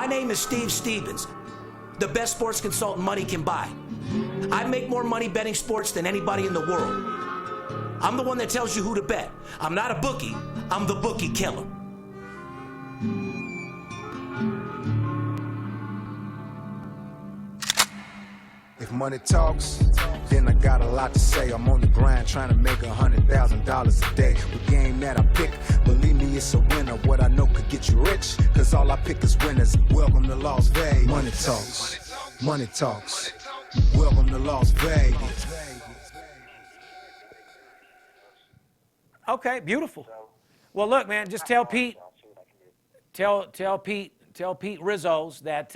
My name is Steve Stevens, the best sports consultant money can buy. I make more money betting sports than anybody in the world. I'm the one that tells you who to bet. I'm not a bookie, I'm the Bookie Killer. If money talks, then I got a lot to say. I'm on the grind trying to make $100,000 a day. The game that I pick, believe me, it's a winner. What I know could get you rich, cause all I pick is winners. Welcome to Las Vegas. Money talks, money talks. Welcome to Las Vegas. Okay, beautiful. Well, look, man, just tell Pete, tell Pete Rizzo's that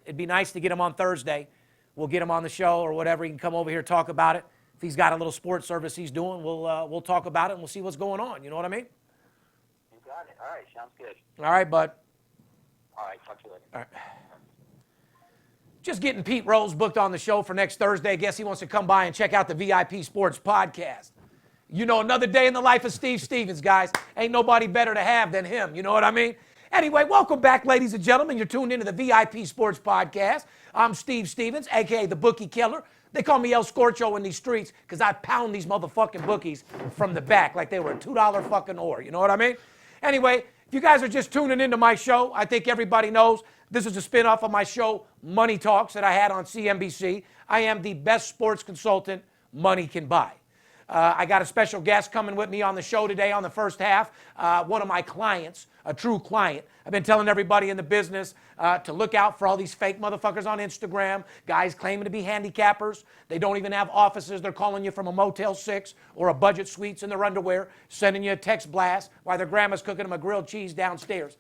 it'd be nice to get him on Thursday. We'll get him on the show or whatever. He can come over here, talk about it. If he's got a little sports service he's doing, we'll talk about it and we'll see what's going on. You know what I mean? You got it. All right, sounds good. All right, bud. All right, talk to you later. All right. Just getting Pete Rose booked on the show for next Thursday. I guess he wants to come by and check out the VIP Sports Podcast. You know, another day in the life of Steve Stevens, guys. Ain't nobody better to have than him. You know what I mean? Anyway, welcome back, ladies and gentlemen. You're tuned into the VIP Sports Podcast. I'm Steve Stevens, a.k.a. the Bookie Killer. They call me El Scorcho in these streets because I pound these motherfucking bookies from the back like they were a $2 fucking ore. You know what I mean? Anyway, if you guys are just tuning into my show, I think everybody knows this is a spinoff of my show, Money Talks, that I had on CNBC. I am the best sports consultant money can buy. I got a special guest coming with me on the show today on the first half, one of my clients, a true client. I've been telling everybody in the business to look out for all these fake motherfuckers on Instagram, guys claiming to be handicappers. They don't even have offices. They're calling you from a Motel 6 or a Budget Suites in their underwear, sending you a text blast while their grandma's cooking them a grilled cheese downstairs.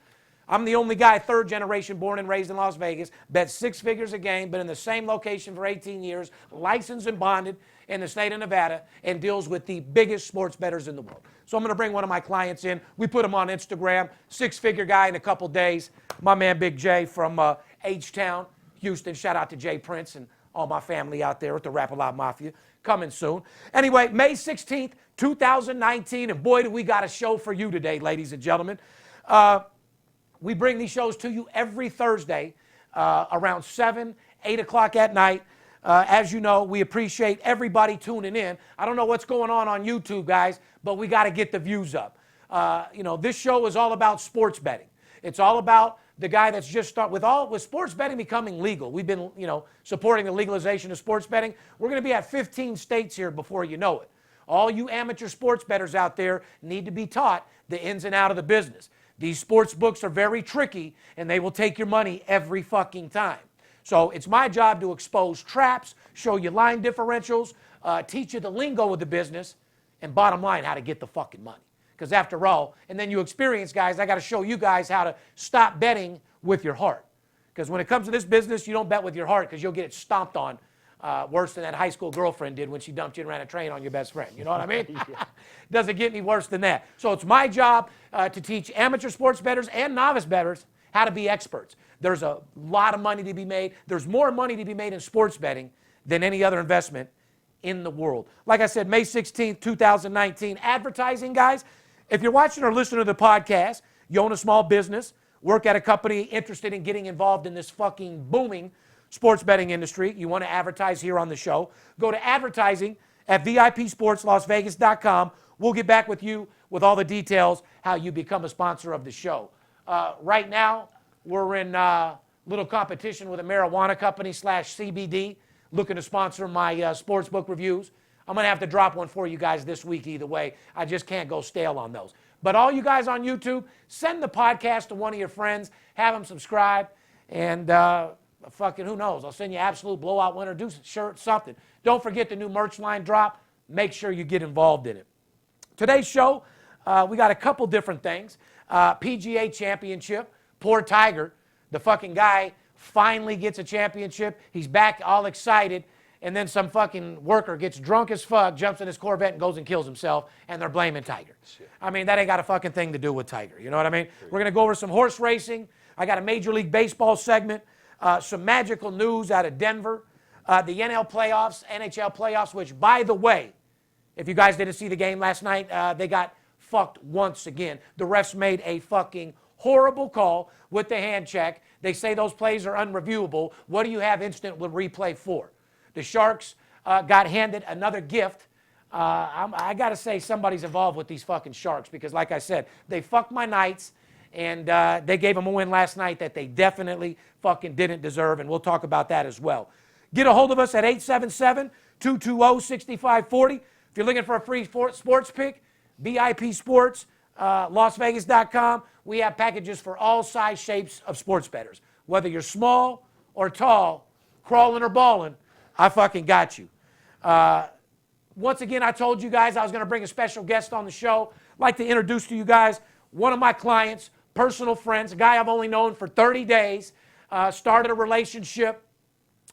I'm the only guy, third generation, born and raised in Las Vegas, bet 6 figures a game, been in the same location for 18 years, licensed and bonded in the state of Nevada, and deals with the biggest sports bettors in the world. So I'm going to bring one of my clients in. We put him on Instagram, 6-figure guy in a couple days. My man Big J from H-Town, Houston. Shout out to Jay Prince and all my family out there with the Rap-A-Lot Mafia. Coming soon. Anyway, May 16th, 2019, and boy, do we got a show for you today, ladies and gentlemen. We bring these shows to you every Thursday around 7, 8 o'clock at night. As you know, we appreciate everybody tuning in. I don't know what's going on YouTube, guys, but we got to get the views up. You know, this show is all about sports betting. It's all about the guy that's just started with sports betting becoming legal. We've been, you know, supporting the legalization of sports betting. We're going to be at 15 states here before you know it. All you amateur sports bettors out there need to be taught the ins and out of the business. These sports books are very tricky, and they will take your money every fucking time. So it's my job to expose traps, show you line differentials, teach you the lingo of the business, and bottom line, how to get the fucking money. Because after all, and then you experience, guys, I got to show you guys how to stop betting with your heart. Because when it comes to this business, you don't bet with your heart because you'll get it stomped on worse than that high school girlfriend did when she dumped you and ran a train on your best friend. You know what I mean? Doesn't get any worse than that. So it's my job to teach amateur sports bettors and novice bettors how to be experts. There's a lot of money to be made. There's more money to be made in sports betting than any other investment in the world. Like I said, May 16th, 2019. Advertising, guys, if you're watching or listening to the podcast, you own a small business, work at a company interested in getting involved in this fucking booming sports betting industry, you want to advertise here on the show, go to advertising at VIPSportsLasVegas.com. We'll get back with you with all the details how you become a sponsor of the show. Right now, we're in a little competition with a marijuana company / CBD looking to sponsor my sportsbook reviews. I'm going to have to drop one for you guys this week either way. I just can't go stale on those. But all you guys on YouTube, send the podcast to one of your friends, have them subscribe, and fucking who knows? I'll send you absolute blowout winner, do something. Don't forget the new merch line drop. Make sure you get involved in it. Today's show, we got a couple different things. PGA championship. Poor Tiger, the fucking guy, finally gets a championship. He's back all excited, and then some fucking worker gets drunk as fuck, jumps in his Corvette and goes and kills himself, and they're blaming Tiger. Shit. I mean, that ain't got a fucking thing to do with Tiger. You know what I mean? We're going to go over some horse racing. I got a Major League Baseball segment, some magical news out of Denver, the NHL playoffs, which, by the way, if you guys didn't see the game last night, they got fucked once again. The refs made a fucking horrible call with the hand check. They say those plays are unreviewable. What do you have instant replay for? The Sharks got handed another gift. I got to say somebody's involved with these fucking Sharks because, like I said, they fucked my Knights, and they gave them a win last night that they definitely fucking didn't deserve, and we'll talk about that as well. Get a hold of us at 877-220-6540. If you're looking for a free sports pick, BIP Sports, LasVegas.com. We have packages for all size shapes of sports bettors. Whether you're small or tall, crawling or balling, I fucking got you. Once again, I told you guys I was going to bring a special guest on the show. I'd like to introduce to you guys one of my clients, personal friends, a guy I've only known for 30 days, started a relationship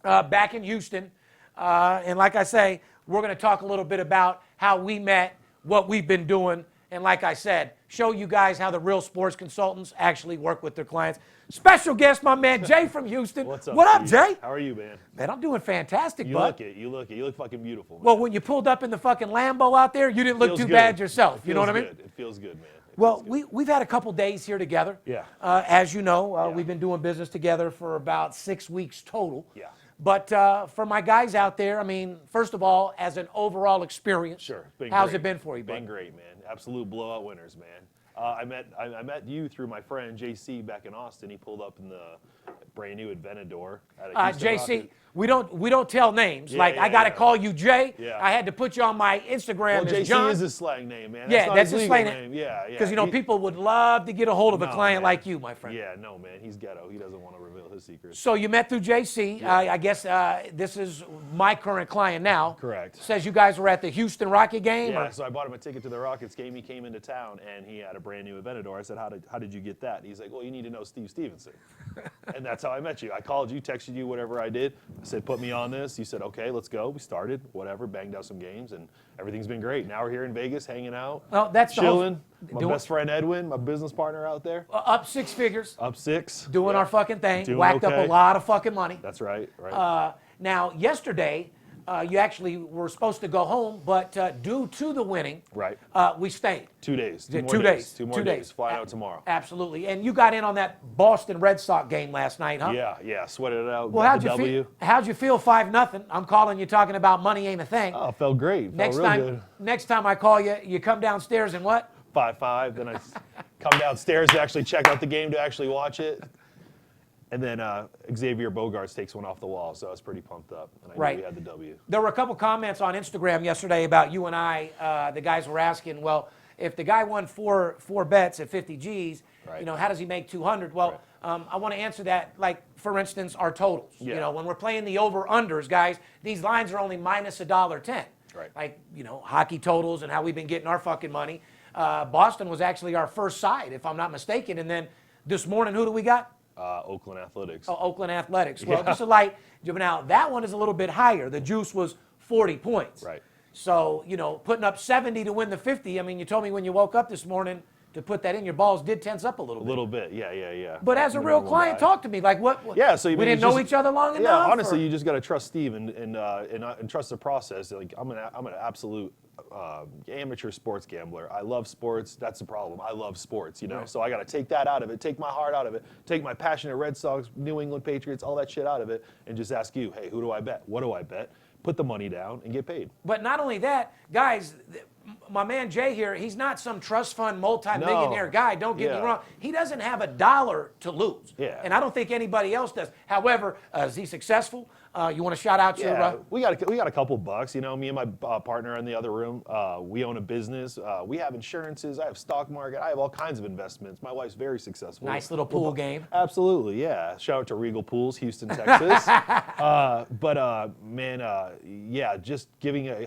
back in Houston. And like I say, we're going to talk a little bit about how we met, what we've been doing, and like I said, show you guys how the real sports consultants actually work with their clients. Special guest, my man, Jay from Houston. What's up, what up, Steve? Jay? How are you, man? Man, I'm doing fantastic, You bud. look it. You look it. You look fucking beautiful, man. Well, when you pulled up in the fucking Lambo out there, you didn't look Feels too good. bad yourself. It You know what I feels mean? good. It feels good, man. It Well, feels good. we've had a couple days here together. Yeah. As you know, Yeah. we've been doing business together for about 6 weeks total. Yeah. But for my guys out there, I mean, first of all, as an overall experience, Sure. It's been how's great. it been for you, Been bud? great, man. Absolute blowout winners, man. I met you through my friend JC back in Austin. He pulled up in the brand new Aventador at a Houston JC, Rockets. we don't tell names. Yeah, like yeah, I got to yeah. call you Jay. Yeah. I had to put you on my Instagram Well, as JC John. is his slang name, man. Yeah, not that's his his legal slang name. Yeah, yeah. Because, you know, He- people would love to get a hold of a No, client man. like you, my friend. Yeah, no, man. He's ghetto. He doesn't want to reveal his secrets. So you met through JC. I guess this is my current client now. Correct. Says you guys were at the Houston Rocket game. Yeah, or- so I bought him a ticket to the Rockets game. He came into town, and he had a brand new Aventador. I said, how did you get that? He's like, well, you need to know Steve Stevenson. And that's how I met you. I called you, texted you, whatever I did. I said, put me on this. You said, okay, let's go. We started, whatever, banged out some games, and everything's been great. Now we're here in Vegas, hanging out, Well, that's the whole- chilling. My doing- best friend Edwin, my business partner out there, Up 6 figures, up 6. doing Yeah. our fucking thing, Doing whacked up okay. a lot of fucking money. That's right, right. Now, yesterday, you actually were supposed to go home, but due to the winning, Right. We stayed. 2 days. Yeah, 2 2 more days. 2 more 2 days. Flying A- out tomorrow. Absolutely. And you got in on that Boston Red Sox game last night, huh? Yeah, yeah. Sweated it out. Well, got how'd the you W. feel? How'd you feel? 5-0. I'm calling you talking about money ain't a thing. Oh, felt great. Felt next real time, good. next time I call you, you come downstairs and what? 5-5. Then I come downstairs to actually check out the game to actually watch it. And then Xavier Bogaerts takes one off the wall, so I was pretty pumped up. And I Right. knew we had the W. There were a couple comments on Instagram yesterday about you and I. The guys were asking, well, if the guy won four bets at 50 G's, Right. you know, how does he make 200? Well, I want to answer that. Like, for instance, our totals. You Yeah. know, when we're playing the over-unders, guys, these lines are only minus $1.10. Right. Like, you know, hockey totals and how we've been getting our fucking money. Boston was actually our first side, if I'm not mistaken. And then this morning, who do we got? Oakland Athletics. Oh, Oakland Athletics. Well, Yeah. just a light. Now, that one is a little bit higher. The juice was 40 points. Right. So, you know, putting up 70 to win the 50, I mean, you told me when you woke up this morning to put that in, your balls did tense up a little A bit. little bit, yeah. But as a real client, talk to me. Like, what? Yeah, so you we mean didn't you know just- each other long Yeah, enough? honestly, or- you just got to trust Steve and trust the process. Like I'm an absolute amateur sports gambler. I love sports. That's the problem. I love sports, you know. Right. So I got to take that out of it, take my heart out of it, take my passionate Red Sox, New England Patriots, all that shit out of it, and just ask you, hey, who do I bet? What do I bet? Put the money down and get paid. But not only that, guys, my man Jay here, he's not some trust fund multi-millionaire No. guy. Don't get me Yeah. wrong. He doesn't have $1 to lose. Yeah. And I don't think anybody else does. However, is he successful? You want to shout out your... Yeah, we got a couple bucks. You know, me and my partner in the other room, we own a business. We have insurances. I have stock market. I have all kinds of investments. My wife's very successful. Nice little pool game. Absolutely, yeah. Shout out to Regal Pools, Houston, Texas. Yeah, just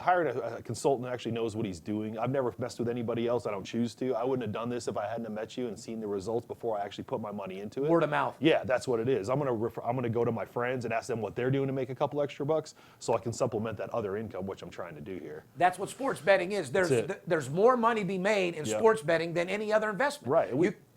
hiring a consultant that actually knows what he's doing. I've never messed with anybody else. I don't choose to. I wouldn't have done this if I hadn't have met you and seen the results before I actually put my money into it. Word of mouth. Yeah, that's what it is. I'm gonna go to my friends and ask them what they're doing to make a couple extra bucks, so I can supplement that other income, which I'm trying to do here. That's what sports betting is. it. There's more money be made in Yeah. sports betting than any other investment. Right.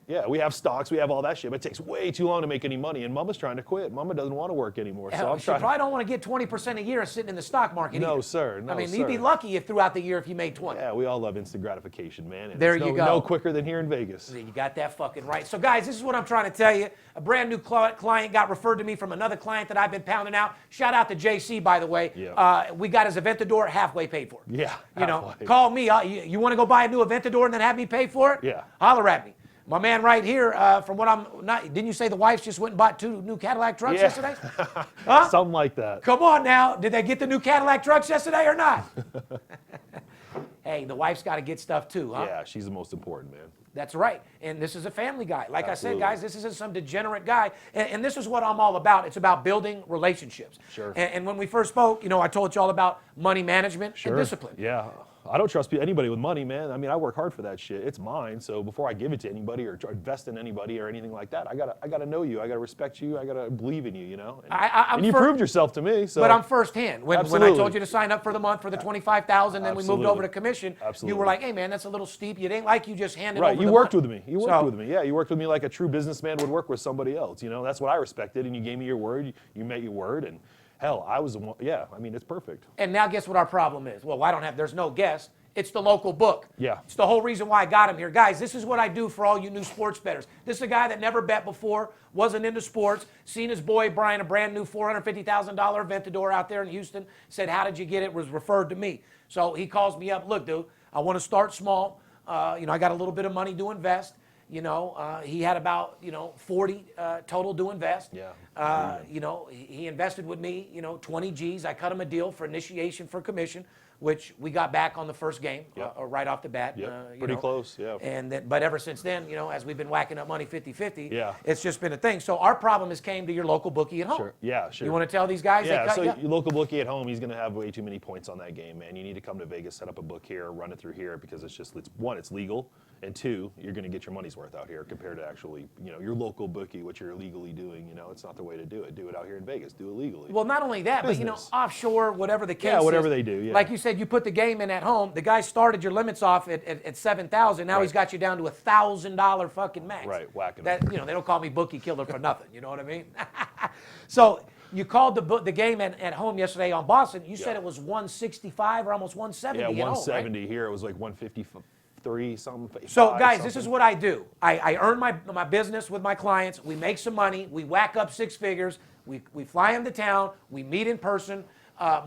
Yeah, we have stocks, we have all that shit, but it takes way too long to make any money. And Mama's trying to quit. Mama doesn't want to work anymore. So I'm she trying. probably don't want to get 20% a year sitting in the stock market. No, either. sir. No, I mean, sir. you'd be lucky if throughout the year if you made 20. Yeah, we all love instant gratification, man. And There it's you go. No quicker than here in Vegas. You got that fucking right. So, guys, this is what I'm trying to tell you. A brand new client got referred to me from another client that I've been pounding out. Shout out to JC, by the way. Yeah. We got his Aventador halfway paid for. Yeah. You know, halfway. call me. You want to go buy a new Aventador and then have me pay for it? Yeah. Holler at me. My man right here, from what I'm not, didn't you say the wife just went and bought 2 new Cadillac trucks yesterday? Huh? Something like that. Come on now. Did they get the new Cadillac trucks yesterday or not? Hey, the wife's got to get stuff too, huh? Yeah, she's the most important, man. That's right. And this is a family guy. Like Absolutely. I said, guys, this isn't some degenerate guy. And this is what I'm all about. It's about building relationships. Sure. And when we first spoke, you know, I told you all about money management and discipline. Yeah. I don't trust anybody with money, man. I mean, I work hard for that shit. It's mine. So before I give it to anybody or invest in anybody or anything like that, I gotta know you. I gotta respect you. I gotta believe in you. You know. And you proved yourself to me. So. But I'm firsthand. When I Absolutely. told you to sign up for the month for the $25,000, then we moved Absolutely. over to commission. Absolutely. You were like, "Hey, man, that's a little steep. It ain't like you just handed Right. over You the worked money." with me. You worked with me. Yeah. You worked with me like a true businessman would work with somebody else. You know. That's what I respected. And you gave me your word. You met your word. And hell, I was the one. Yeah. I mean, it's perfect. And now guess what our problem is? Well, there's no guest. It's the local book. Yeah. It's the whole reason why I got him here. Guys, this is what I do for all you new sports bettors. This is a guy that never bet before, wasn't into sports, seen his boy Brian, a brand new $450,000 Aventador out there in Houston, said, "How did you get it?" Was referred to me. So he calls me up, "Look, dude, I want to start small. I got a little bit of money to invest." He had about, 40 total to invest. Yeah. He invested with me, 20 G's. I cut him a deal for initiation for commission, which we got back on the first game right off the bat. Yep. Pretty close, yeah. But ever since then, as we've been whacking up money 50-50, Yeah. it's just been a thing. So our problem has came to your local bookie at home. Sure. Yeah, sure. You want to tell these guys? Yeah, so you? your local bookie at home, he's going to have way too many points on that game, man. You need to come to Vegas, set up a book here, run it through here, because one, it's legal, and two, you're going to get your money's worth out here compared to actually, your local bookie, what you're illegally doing. It's not the way to do it. Do it out here in Vegas. Do it legally. Well, not only that, Business. but offshore, whatever the case Yeah, whatever is, they do, yeah. Like you said, you put the game in at home. The guy started your limits off at 7,000. Now Right. he's got you down to $1,000 fucking max. Right, whacking that. them. They don't call me Bookie Killer for nothing. You know what I mean? So you called the game at home yesterday on Boston. You said it was 165 or almost 170. Yeah, at home, 170 right? here. It was like 153 something. So, guys, this is what I do. I earn my business with my clients. We make some money. We whack up 6 figures. We fly them to town. We meet in person.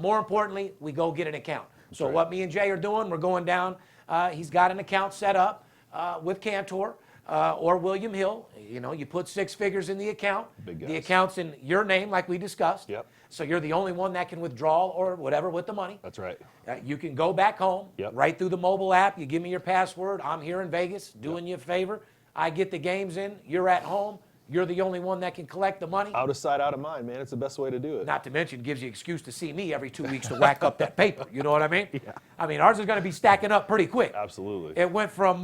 More importantly, we go get an account. So right. what me and Jay are doing, we're going down. He's got an account set up with Cantor or William Hill. You put 6 figures in the account. Big The guys. account's in your name, like we discussed. Yep. So you're the only one that can withdraw or whatever with the money. That's right. You can go back home, Yep. right through the mobile app. You give me your password. I'm here in Vegas doing you a favor. I get the games in. You're at home. You're the only one that can collect the money. Out of sight, out of mind, man. It's the best way to do it. Not to mention, gives you excuse to see me every 2 weeks to whack up that paper. You know what I mean? Yeah. I mean, ours is going to be stacking up pretty quick. Absolutely. It went from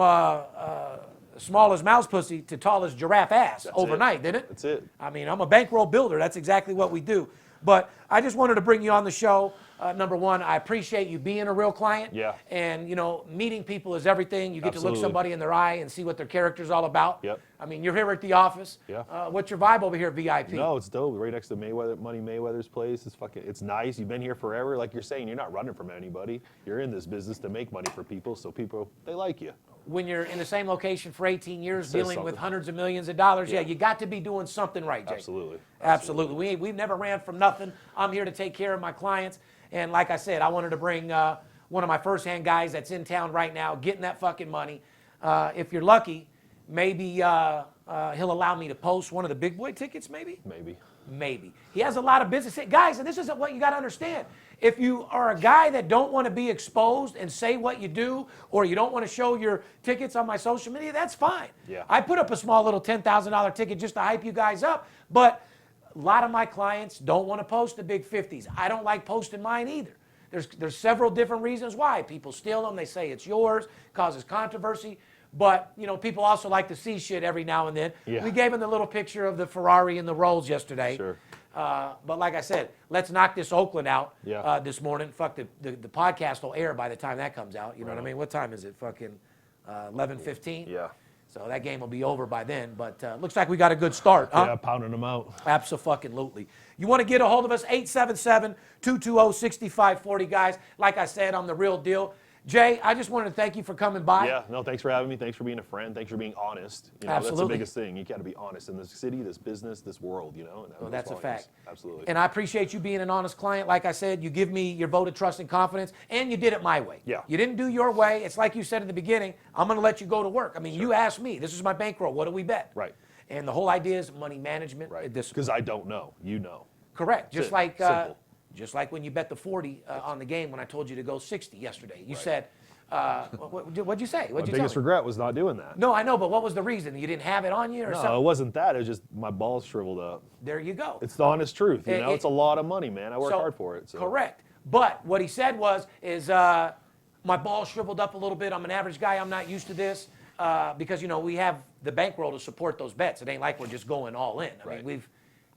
small as mouse pussy to tall as giraffe ass overnight, didn't it? That's it. I mean, I'm a bankroll builder. That's exactly what we do. But I just wanted to bring you on the show. Number one, I appreciate you being a real client. Yeah. And, meeting people is everything. You get to Absolutely. look somebody in their eye and see what their character's all about. Yep. I mean, you're here at the office. Yeah. What's your vibe over here at VIP? No, it's dope. Right next to Money Mayweather's place. It's nice. You've been here forever. Like you're saying, you're not running from anybody. You're in this business to make money for people, so people, they like you. When you're in the same location for 18 years, Says dealing with something. hundreds of millions of dollars, Yeah. you got to be doing something right, Jay. Absolutely. Absolutely. We've never ran from nothing. I'm here to take care of my clients. And like I said, I wanted to bring one of my first-hand guys that's in town right now, getting that fucking money. If you're lucky, maybe he'll allow me to post one of the big boy tickets, maybe? Maybe. He has a lot of business. Guys, and this is what you got to understand. If you are a guy that don't want to be exposed and say what you do, or you don't want to show your tickets on my social media, that's fine. Yeah. I put up a small little $10,000 ticket just to hype you guys up, but a lot of my clients don't want to post the big 50s. I don't like posting mine either. There's several different reasons why. People steal them. They say it's yours, causes controversy. But, people also like to see shit every now and then. Yeah. We gave them the little picture of the Ferrari and the Rolls yesterday. Sure. But like I said, let's knock this Oakland out Yeah. this morning. Fuck, the podcast will air by the time that comes out. You know Right what I on. mean? What time is it? Fucking 11:15? Yeah. So that game will be over by then. But looks like we got a good start. Huh? Yeah, pounding them out. Absolutely. You want to get a hold of us, 877-220-6540, guys. Like I said, I'm the real deal. Jay, I just wanted to thank you for coming by. Yeah, no, thanks for having me. Thanks for being a friend. Thanks for being honest. You know, Absolutely. That's the biggest thing. You got to be honest in this city, this business, this world, you know. And Well, that's a fact. Absolutely. And I appreciate you being an honest client. Like I said, you give me your vote of trust and confidence, and you did it my way. Yeah. You didn't do your way. It's like you said in the beginning, I'm going to let you go to work. I mean, you asked me, this is my bankroll. What do we bet? Right. And the whole idea is money management. Right. Discipline. Because I don't know. You know. Correct. That's Just it. like Simple. just like when you bet the 40 on the game when I told you to go 60 yesterday. You Right. said, what'd you say? My What'd you biggest tell me? regret was not doing that. No, I know, but what was the reason? You didn't have it on you or No, something? it wasn't that. It was just my balls shriveled up. There you go. It's the honest truth. You know, It- it's a lot of money, man. I work So- hard for it. So. Correct. But what he said is my balls shriveled up a little bit. I'm an average guy. I'm not used to this because, you know, we have the bankroll to support those bets. It ain't like we're just going all in. I mean, Right. we've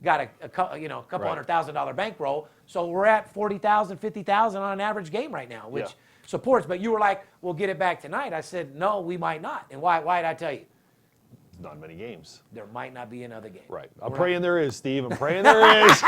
got a couple Right. $100,000 bankroll. So we're at 40,000, 50,000 on an average game right now, which Yeah. supports. But you were like, we'll get it back tonight. I said, no, we might not. And why did I tell you? Not many games. There might not be another game. Right. I'm We're praying there is, Steve. I'm praying there is.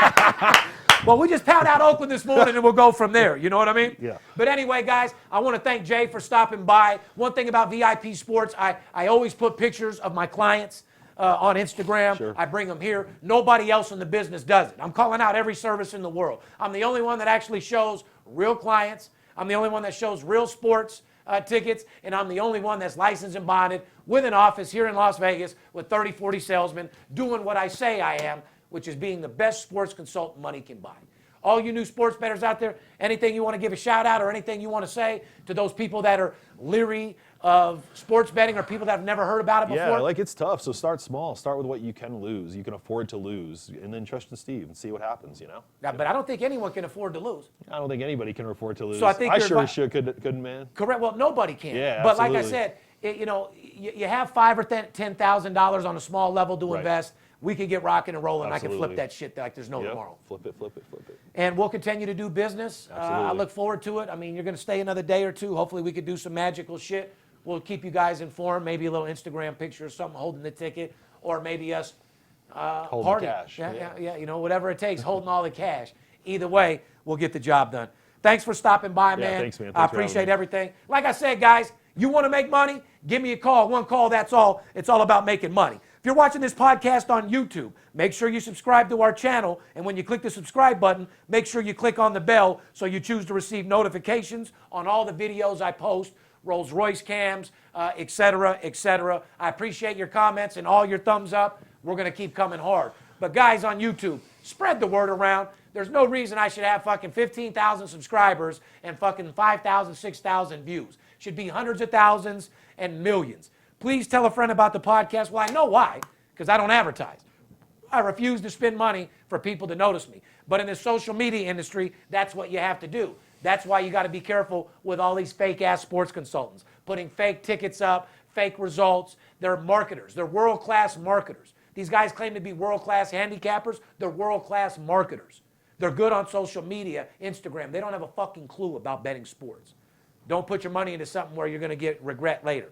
Well, we just pound out Oakland this morning and we'll go from there. You know what I mean? Yeah. But anyway, guys, I want to thank Jay for stopping by. One thing about VIP Sports, I always put pictures of my clients on Instagram. Sure. I bring them here. Nobody else in the business does it. I'm calling out every service in the world. I'm the only one that actually shows real clients. I'm the only one that shows real sports tickets, and I'm the only one that's licensed and bonded with an office here in Las Vegas with 30, 40 salesmen doing what I say I am, which is being the best sports consultant money can buy. All you new sports bettors out there, anything you want to give a shout out or anything you want to say to those people that are leery of sports betting or people that have never heard about it before? Yeah, like it's tough. So start small. Start with what you can lose. You can afford to lose, and then trust in Steve and see what happens. You know. Yeah, but I don't think anyone can afford to lose. I don't think anybody can afford to lose. So I think I your sure advi- couldn't, man. Correct. Well, nobody can. Yeah, but like I absolutely. said, you know, you have $5,000 or $10,000 on a small level to Right. invest. We can get rocking and rolling. I can flip Absolutely. that shit like there's no Yep. tomorrow. Flip it, flip it, flip it. And we'll continue to do business. I Absolutely. look forward to it. I mean, you're going to stay another day or two. Hopefully, we could do some magical shit. We'll keep you guys informed. Maybe a little Instagram picture or something holding the ticket, or maybe us Hold the party. cash. Yeah, you know, whatever it takes, holding all the cash. Either way, we'll get the job done. Thanks for stopping by, man. thanks, man. I Thanks for having appreciate me. everything. Like I said, guys, you want to make money? Give me a call. One call, that's all. It's all about making money. If you're watching this podcast on YouTube, make sure you subscribe to our channel. And when you click the subscribe button, make sure you click on the bell so you choose to receive notifications on all the videos I post, Rolls Royce cams, et cetera, et cetera. I appreciate your comments and all your thumbs up. We're going to keep coming hard. But guys on YouTube, spread the word around. There's no reason I should have fucking 15,000 subscribers and fucking 5,000, 6,000 views. Should be hundreds of thousands and millions. Please tell a friend about the podcast. Well, I know why, because I don't advertise. I refuse to spend money for people to notice me. But in the social media industry, that's what you have to do. That's why you got to be careful with all these fake-ass sports consultants, putting fake tickets up, fake results. They're marketers. They're world-class marketers. These guys claim to be world-class handicappers. They're world-class marketers. They're good on social media, Instagram. They don't have a fucking clue about betting sports. Don't put your money into something where you're going to get regret later.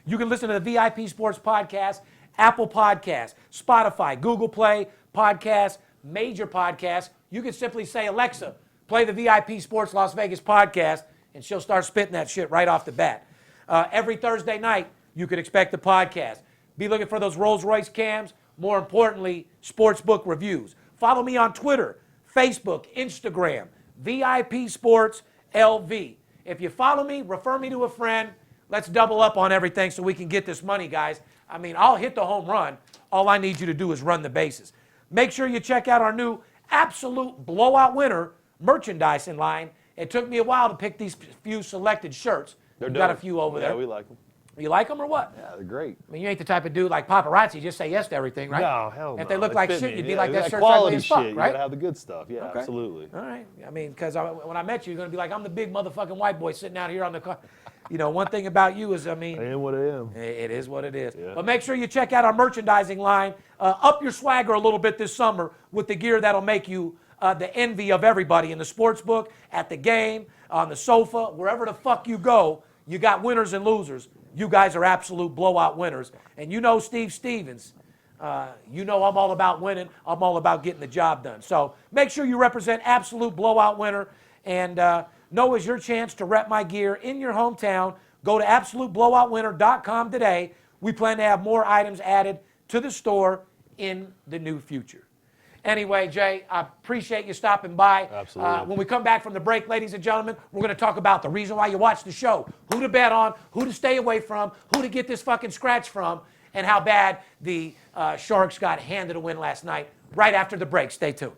You can listen to the VIP Sports Podcast, Apple Podcasts, Spotify, Google Play, Podcasts, major podcasts. You can simply say, Alexa, play the VIP Sports Las Vegas podcast, and she'll start spitting that shit right off the bat. Every Thursday night, you can expect the podcast. Be looking for those Rolls Royce cams. More importantly, sportsbook reviews. Follow me on Twitter, Facebook, Instagram, VIP Sports LV. If you follow me, refer me to a friend. Let's double up on everything so we can get this money, guys. I mean, I'll hit the home run. All I need you to do is run the bases. Make sure you check out our new absolute blowout winner merchandising line. It took me a while to pick these few selected shirts. We've got a few over there. Yeah, we like them. You like them or what? Yeah, they're great. I mean, you ain't the type of dude like paparazzi, just say yes to everything, right? No, hell no. If they look They like fit shit, me. you'd be Yeah, like, that shirt's quality ugly as fuck, shit. You right? gotta have the good stuff. Yeah, Okay. absolutely. All right. I mean, because when I met you, you're going to be like, I'm the big motherfucking white boy sitting out here on the car. You know, one thing about you is, I mean, I am what I am. it is what it is. Yeah. But make sure you check out our merchandising line. Up your swagger a little bit this summer with the gear that'll make you the envy of everybody in the sports book, at the game, on the sofa, wherever the fuck you go, you got winners and losers. You guys are absolute blowout winners. And you know Steve Stevens. You know I'm all about winning. I'm all about getting the job done. So make sure you represent absolute blowout winner. And know is your chance to rep my gear in your hometown. Go to absoluteblowoutwinner.com today. We plan to have more items added to the store in the new future. Anyway, Jay, I appreciate you stopping by. Absolutely. When we come back from the break, ladies and gentlemen, we're going to talk about the reason why you watch the show, who to bet on, who to stay away from, who to get this fucking scratch from, and how bad the Sharks got handed a win last night. Right after the break. Stay tuned.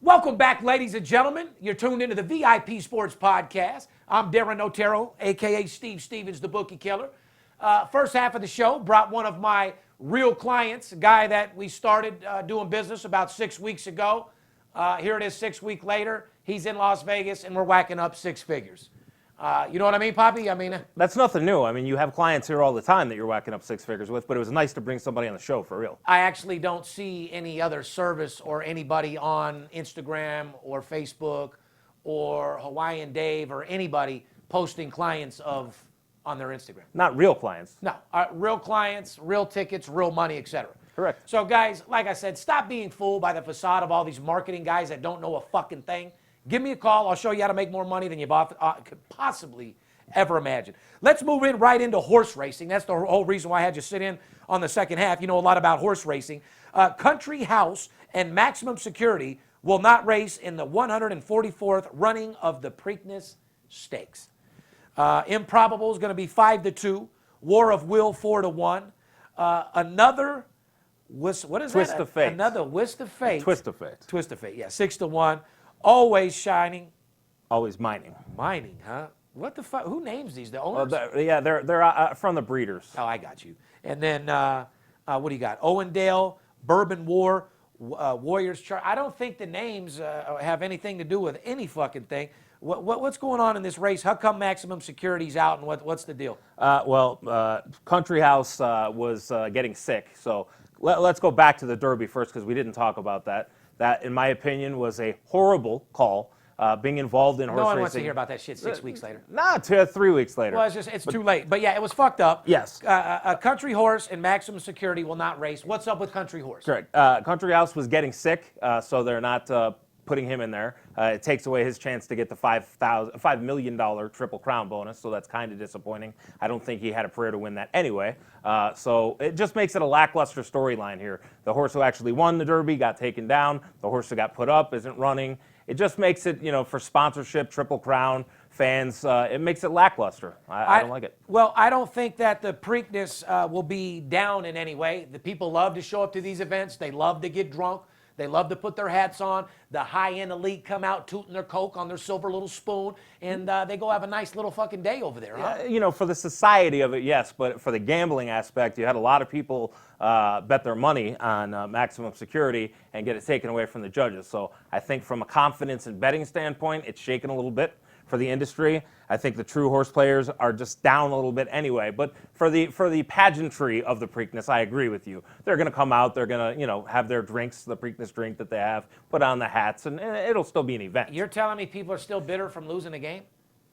Welcome back, ladies and gentlemen. You're tuned into the VIP Sports Podcast. I'm Darren Otero, a.k.a. Steve Stevens, the Bookie Killer. First half of the show brought one of my real clients, a guy that we started doing business about 6 weeks ago. Here it is 6 weeks later. He's in Las Vegas, and we're whacking up six figures. You know what I mean, Poppy? I mean, that's nothing new. I mean, you have clients here all the time that you're whacking up six figures with, but it was nice to bring somebody on the show for real. I actually don't see any other service or anybody on Instagram or Facebook or Hawaiian Dave or anybody posting clients on their Instagram. Not real clients. No, real clients, real tickets, real money, etc. Correct. So, guys, like I said, stop being fooled by the facade of all these marketing guys that don't know a fucking thing. Give me a call. I'll show you how to make more money than you could possibly ever imagine. Let's move right into horse racing. That's the whole reason why I had you sit in on the second half. You know a lot about horse racing. Country House and Maximum Security will not race in the 144th running of the Preakness Stakes. Improbable is going to be 5-2. War of Will 4-1. Another what is Twist that? of Fate. Another Twist of Fate. Twist of Fate. Twist of Fate. Yeah, 6-1. Always shining. Always mining. Mining, huh? What the fuck? Who names these? The owners? They're from the breeders. Oh, I got you. And then what do you got? Owendale, Bourbon War, Warriors Chart. I don't think the names have anything to do with any fucking thing. What's going on in this race? How come Maximum Security's out, and what's the deal? Country House was getting sick, so let's go back to the Derby first because we didn't talk about that. That, in my opinion, was a horrible call. Being involved in horse racing. No one wants to hear about that shit 6 weeks later. Nah, 3 weeks later. Well, it's too late. But yeah, it was fucked up. Yes. Country Horse and Maximum Security will not race. What's up with Country Horse? Correct. Country House was getting sick, so they're not putting him in there. It takes away his chance to get the $5 million Triple Crown bonus, so that's kind of disappointing. I don't think he had a prayer to win that anyway. So it just makes it a lackluster storyline here. The horse who actually won the Derby got taken down. The horse who got put up isn't running. It just makes it, for sponsorship, Triple Crown, fans, it makes it lackluster. I don't like it. Well, I don't think that the Preakness will be down in any way. The people love to show up to these events. They love to get drunk. They love to put their hats on. The high-end elite come out tooting their Coke on their silver little spoon, and they go have a nice little fucking day over there, huh? For the society of it, yes, but for the gambling aspect, you had a lot of people bet their money on Maximum Security and get it taken away from the judges. So I think from a confidence and betting standpoint, it's shaken a little bit for the industry. I think the true horse players are just down a little bit anyway. But for the pageantry of the Preakness, I agree with you. They're going to come out. They're going to have their drinks, the Preakness drink that they have, put on the hats, and it'll still be an event. You're telling me people are still bitter from losing a game?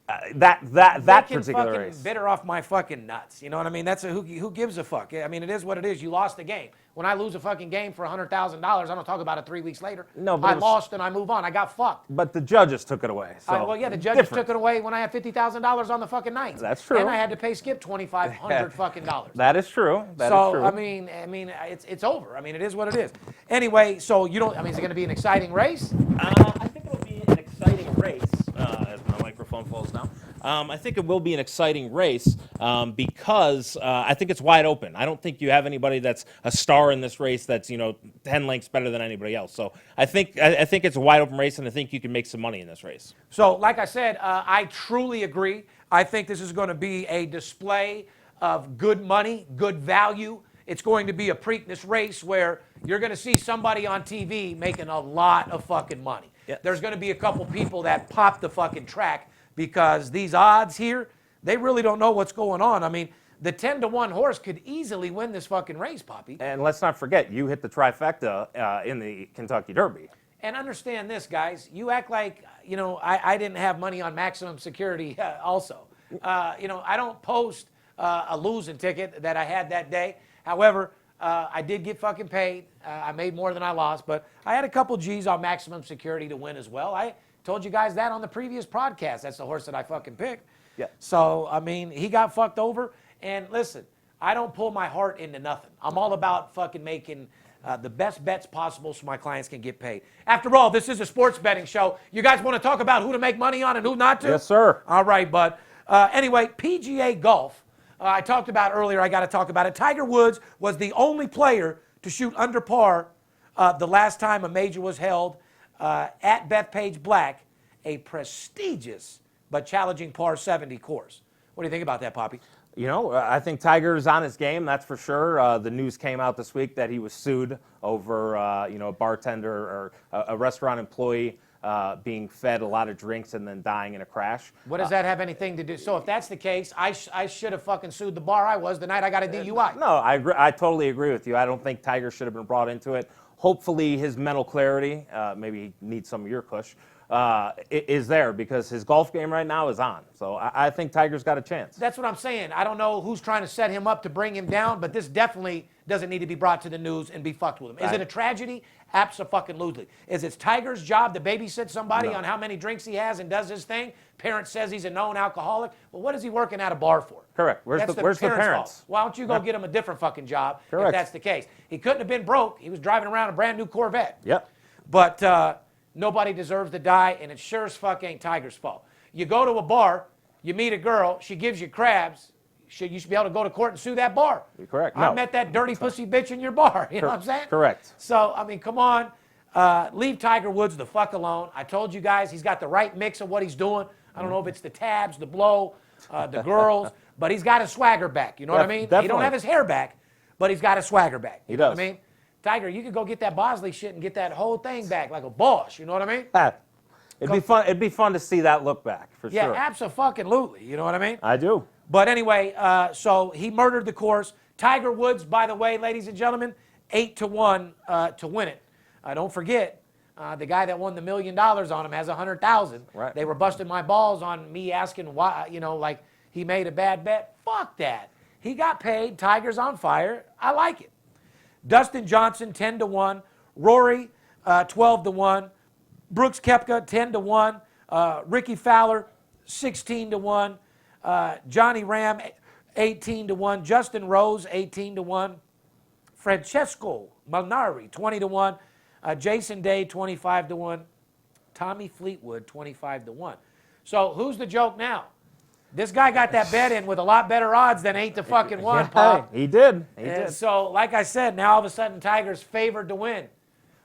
that Fucking particular fucking race. bitter off my fucking nuts. You know what I mean? Who gives a fuck? I mean, it is what it is. You lost the game. When I lose a fucking game for $100,000, I don't talk about it 3 weeks later. No, but I lost and I move on. I got fucked. But the judges took it away. So Well, yeah, the judges took it away when I had $50,000 on the fucking night. That's true. And I had to pay Skip $2,500 fucking dollars. That is true. That is true. I mean, it's over. I mean, it is what it is. Anyway, so you don't. I mean, is it going to be an exciting race? I think it'll be an exciting race. As my microphone falls down. I think it will be an exciting race because I think it's wide open. I don't think you have anybody that's a star in this race that's 10 lengths better than anybody else. So I think it's a wide open race, and I think you can make some money in this race. So, like I said, I truly agree. I think this is going to be a display of good money, good value. It's going to be a Preakness race where you're going to see somebody on TV making a lot of fucking money. Yes. There's going to be a couple people that pop the fucking track because these odds here, they really don't know what's going on. I mean, the 10-to-1 horse could easily win this fucking race, Poppy. And let's not forget, you hit the trifecta in the Kentucky Derby. And understand this, guys. You act like, I didn't have money on maximum security also. I don't post a losing ticket that I had that day. However, I did get fucking paid. I made more than I lost, but I had a couple G's on maximum security to win as well. I told you guys that on the previous podcast. That's the horse that I fucking picked. Yeah. So, I mean, he got fucked over. And listen, I don't pull my heart into nothing. I'm all about fucking making the best bets possible so my clients can get paid. After all, this is a sports betting show. You guys want to talk about who to make money on and who not to? Yes, sir. All right, bud. Anyway, PGA Golf. I talked about earlier. I got to talk about it. Tiger Woods was the only player to shoot under par the last time a major was held at Bethpage Black, a prestigious but challenging par 70 course. What do you think about that, Poppy? I think Tiger's on his game, that's for sure. The news came out this week that he was sued over, a bartender or a restaurant employee being fed a lot of drinks and then dying in a crash. What does that have anything to do? So if that's the case, I should have fucking sued the bar I was the night I got a DUI. No, I totally agree with you. I don't think Tiger should have been brought into it. Hopefully his mental clarity, maybe he needs some of your kush, is there because his golf game right now is on. So I think Tiger's got a chance. That's what I'm saying. I don't know who's trying to set him up to bring him down, but this definitely doesn't need to be brought to the news and be fucked with him. Is it a tragedy? Abso-fucking-lutely. Is it Tiger's job to babysit somebody on how many drinks he has and does his thing? Parent says he's a known alcoholic. Well, what is he working at a bar for? Correct. Where's the parents? Fault. Why don't you go get him a different fucking job if that's the case? He couldn't have been broke. He was driving around a brand new Corvette. Yep. But nobody deserves to die, and it sure as fuck ain't Tiger's fault. You go to a bar, you meet a girl, she gives you crabs. You should be able to go to court and sue that bar. You're correct. I met that dirty pussy bitch in your bar. You know what I'm saying? Correct. So, I mean, come on. Leave Tiger Woods the fuck alone. I told you guys he's got the right mix of what he's doing. I don't know if it's the tabs, the blow, the girls, but he's got his swagger back. You know what I mean? Definitely. He don't have his hair back, but he's got his swagger back. He You know does. what I mean? Tiger, you could go get that Bosley shit and get that whole thing back like a boss. You know what I mean? It'd be fun to see that look back for Yeah, sure. abso-fucking-lutely. You know what I mean? I do. But anyway, so he murdered the course. Tiger Woods, by the way, ladies and gentlemen, 8-1 to win it. Don't forget, the guy that won the $1 million on him has $100,000. Right. They were busting my balls on me asking why, like he made a bad bet. Fuck that. He got paid. Tiger's on fire. I like it. Dustin Johnson, 10-1. Rory, 12-1. Brooks Koepka, 10-1. Ricky Fowler, 16-1. Johnny Ram, 18-1. Justin Rose, 18-1. Francesco Molinari, 20-1. Jason Day, 25-1. Tommy Fleetwood, 25-1. So who's the joke now? This guy got that bet in with a lot better odds than 8-1, Pop. He did. He And did. so, like I said, now all of a sudden Tiger's favored to win.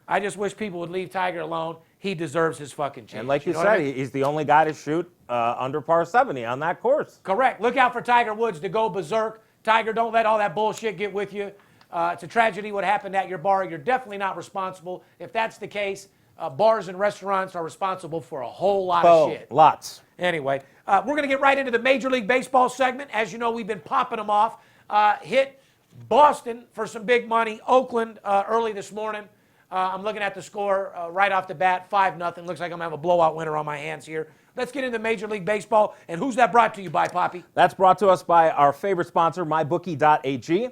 I just wish people would leave Tiger alone. He deserves his fucking chance. And like you know what I said, mean? he's the only guy to shoot under par 70 on that course. Correct. Look out for Tiger Woods to go berserk. Tiger, don't let all that bullshit get with you. It's a tragedy what happened at your bar. You're definitely not responsible. If that's the case, bars and restaurants are responsible for a whole lot of shit. Lots. Anyway, we're going to get right into the Major League Baseball segment. As you know, we've been popping them off. Hit Boston for some big money. Oakland early this morning. I'm looking at the score right off the bat, 5-0. Looks like I'm going to have a blowout winner on my hands here. Let's get into Major League Baseball. And who's that brought to you by, Poppy? That's brought to us by our favorite sponsor, MyBookie.ag.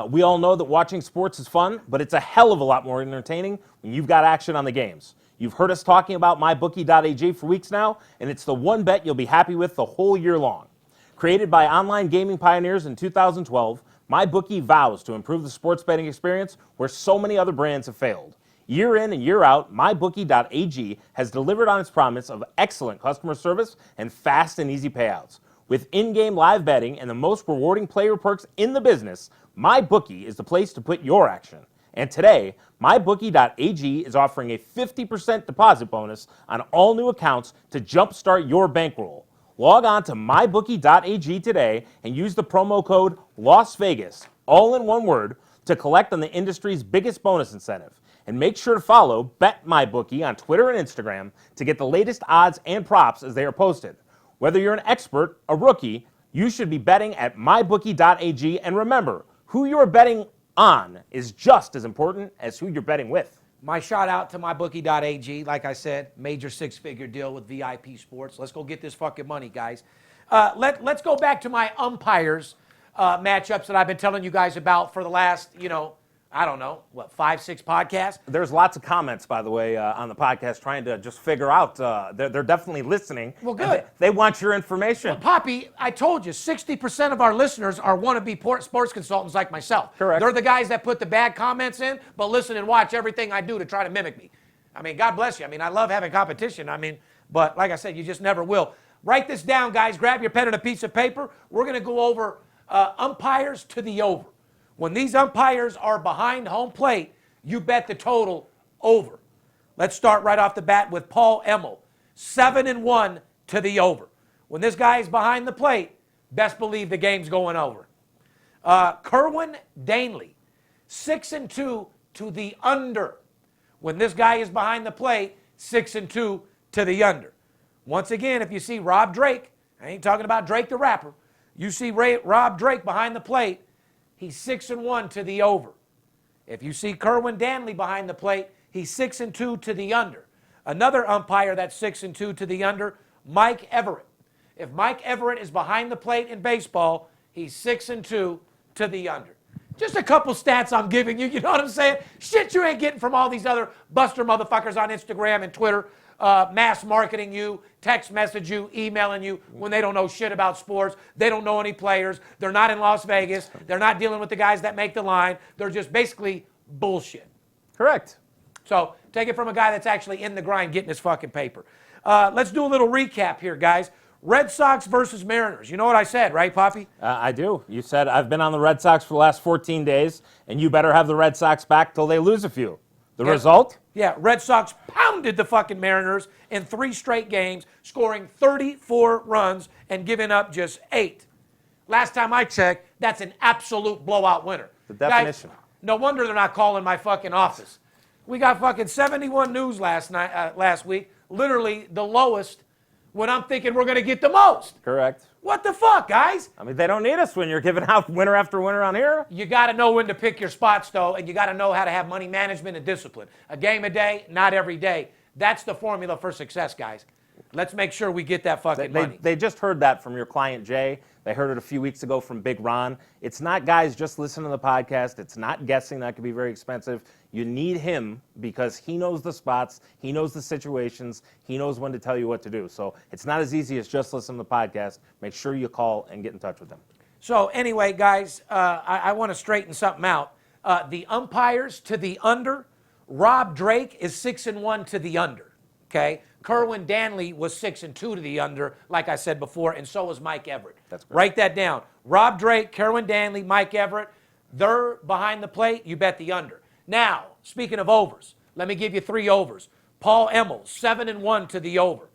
We all know that watching sports is fun, but it's a hell of a lot more entertaining when you've got action on the games. You've heard us talking about MyBookie.ag for weeks now, and it's the one bet you'll be happy with the whole year long. Created by online gaming pioneers in 2012, MyBookie vows to improve the sports betting experience where so many other brands have failed. Year in and year out, MyBookie.ag has delivered on its promise of excellent customer service and fast and easy payouts. With in-game live betting and the most rewarding player perks in the business, MyBookie is the place to put your action. And today, MyBookie.ag is offering a 50% deposit bonus on all new accounts to jumpstart your bankroll. Log on to MyBookie.ag today and use the promo code LASVEGAS, all in one word, to collect on the industry's biggest bonus incentive. And make sure to follow BetMyBookie on Twitter and Instagram to get the latest odds and props as they are posted. Whether you're an expert, a rookie, you should be betting at MyBookie.ag. And remember, who you're betting on is just as important as who you're betting with. My shout out to MyBookie.ag. Like I said, major six-figure deal with VIP Sports. Let's go get this fucking money, guys. Let's go back to my umpires matchups that I've been telling you guys about for the last, I don't know, 5, 6 podcasts? There's lots of comments, by the way, on the podcast trying to just figure out. They're definitely listening. Well, good. They want your information. Well, Poppy, I told you, 60% of our listeners are wannabe sports consultants like myself. Correct. They're the guys that put the bad comments in, but listen and watch everything I do to try to mimic me. I mean, God bless you. I mean, I love having competition. I mean, but like I said, you just never will. Write this down, guys. Grab your pen and a piece of paper. We're going to go over umpires to the over. When these umpires are behind home plate, you bet the total over. Let's start right off the bat with Paul Emmel, 7-1 to the over. When this guy is behind the plate, best believe the game's going over. Kerwin Danley, 6-2 to the under. When this guy is behind the plate, 6-2 to the under. Once again, if you see Rob Drake, I ain't talking about Drake the rapper, you see Rob Drake behind the plate, he's 6-1 to the over. If you see Kerwin Danley behind the plate, he's 6-2 to the under. Another umpire that's 6-2 to the under, Mike Everett. If Mike Everett is behind the plate in baseball, he's 6-2 to the under. Just a couple stats I'm giving you, you know what I'm saying? Shit you ain't getting from all these other buster motherfuckers on Instagram and Twitter, mass marketing you, text message you, emailing you when they don't know shit about sports. They don't know any players. They're not in Las Vegas. They're not dealing with the guys that make the line. They're just basically bullshit. Correct. So take it from a guy that's actually in the grind getting his fucking paper. Let's do a little recap here, guys. Red Sox versus Mariners. You know what I said, right, Poppy? I do. You said I've been on the Red Sox for the last 14 days, and you better have the Red Sox back till they lose a few. The result? Yeah, Red Sox pounded the fucking Mariners in 3 straight games, scoring 34 runs and giving up just 8. Last time I checked, that's an absolute blowout winner. The definition. Guys, no wonder they're not calling my fucking office. We got fucking 71 news last week, literally the lowest when I'm thinking we're going to get the most. Correct. What the fuck, guys? I mean, they don't need us when you're giving out winner after winner on here. You got to know when to pick your spots, though, and you got to know how to have money management and discipline. A game a day, not every day. That's the formula for success, guys. Let's make sure we get that fucking money. They just heard that from your client, Jay. They heard it a few weeks ago from Big Ron. It's not guys just listening to the podcast. It's not guessing. That could be very expensive. You need him because he knows the spots. He knows the situations. He knows when to tell you what to do. So it's not as easy as just listening to the podcast. Make sure you call and get in touch with him. So anyway, guys, I want to straighten something out. The umpires to the under, Rob Drake is 6-1 to the under, okay? Kerwin Danley was 6-2 to the under, like I said before, and so was Mike Everett. That's great. Write that down. Rob Drake, Kerwin Danley, Mike Everett, they're behind the plate, you bet the under. Now, speaking of overs, let me give you 3 overs. Paul Emmel, 7-1 to the over.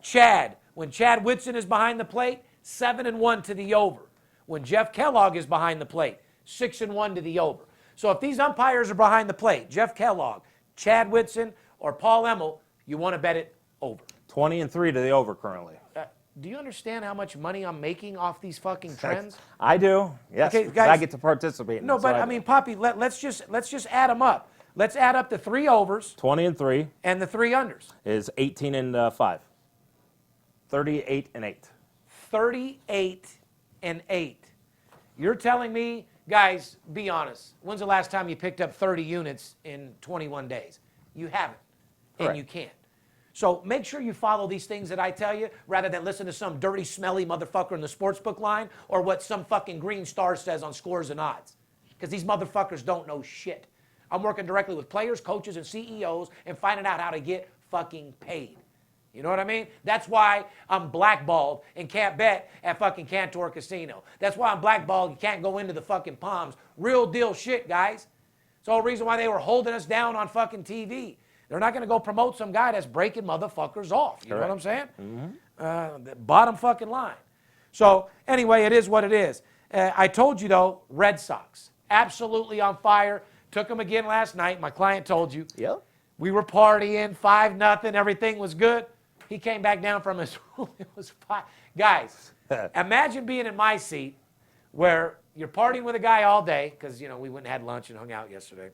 Chad, when Chad Whitson is behind the plate, 7-1 to the over. When Jeff Kellogg is behind the plate, 6-1 to the over. So if these umpires are behind the plate, Jeff Kellogg, Chad Whitson, or Paul Emmel, you want to bet it over. 20-3 to the over currently. Do you understand how much money I'm making off these fucking trends? I do. Yes. Okay, because guys, I get to participate. No, but I mean, Poppy, let's just add them up. Let's add up the 3 overs 20-3 and the 3 unders. is 18-5. 38-8. 38-8. You're telling me, guys, be honest. When's the last time you picked up 30 units in 21 days? You haven't, and Correct. you can't. So make sure you follow these things that I tell you rather than listen to some dirty, smelly motherfucker in the sportsbook line or what some fucking green star says on Scores and Odds. Because these motherfuckers don't know shit. I'm working directly with players, coaches, and CEOs and finding out how to get fucking paid. You know what I mean? That's why I'm blackballed and can't bet at fucking Cantor Casino. That's why I'm blackballed and can't go into the fucking Palms. Real deal shit, guys. It's the whole reason why they were holding us down on fucking TV. They're not going to go promote some guy that's breaking motherfuckers off. You know what I'm saying? The bottom fucking line. So anyway, it is what it is. I told you, though, Red Sox. Absolutely on fire. Took them again last night. My client told you. Yep. We were partying, 5-0. Everything was good. He came back down from his room. It was 5. Guys, imagine being in my seat where you're partying with a guy all day because, you know, we went and had lunch and hung out yesterday.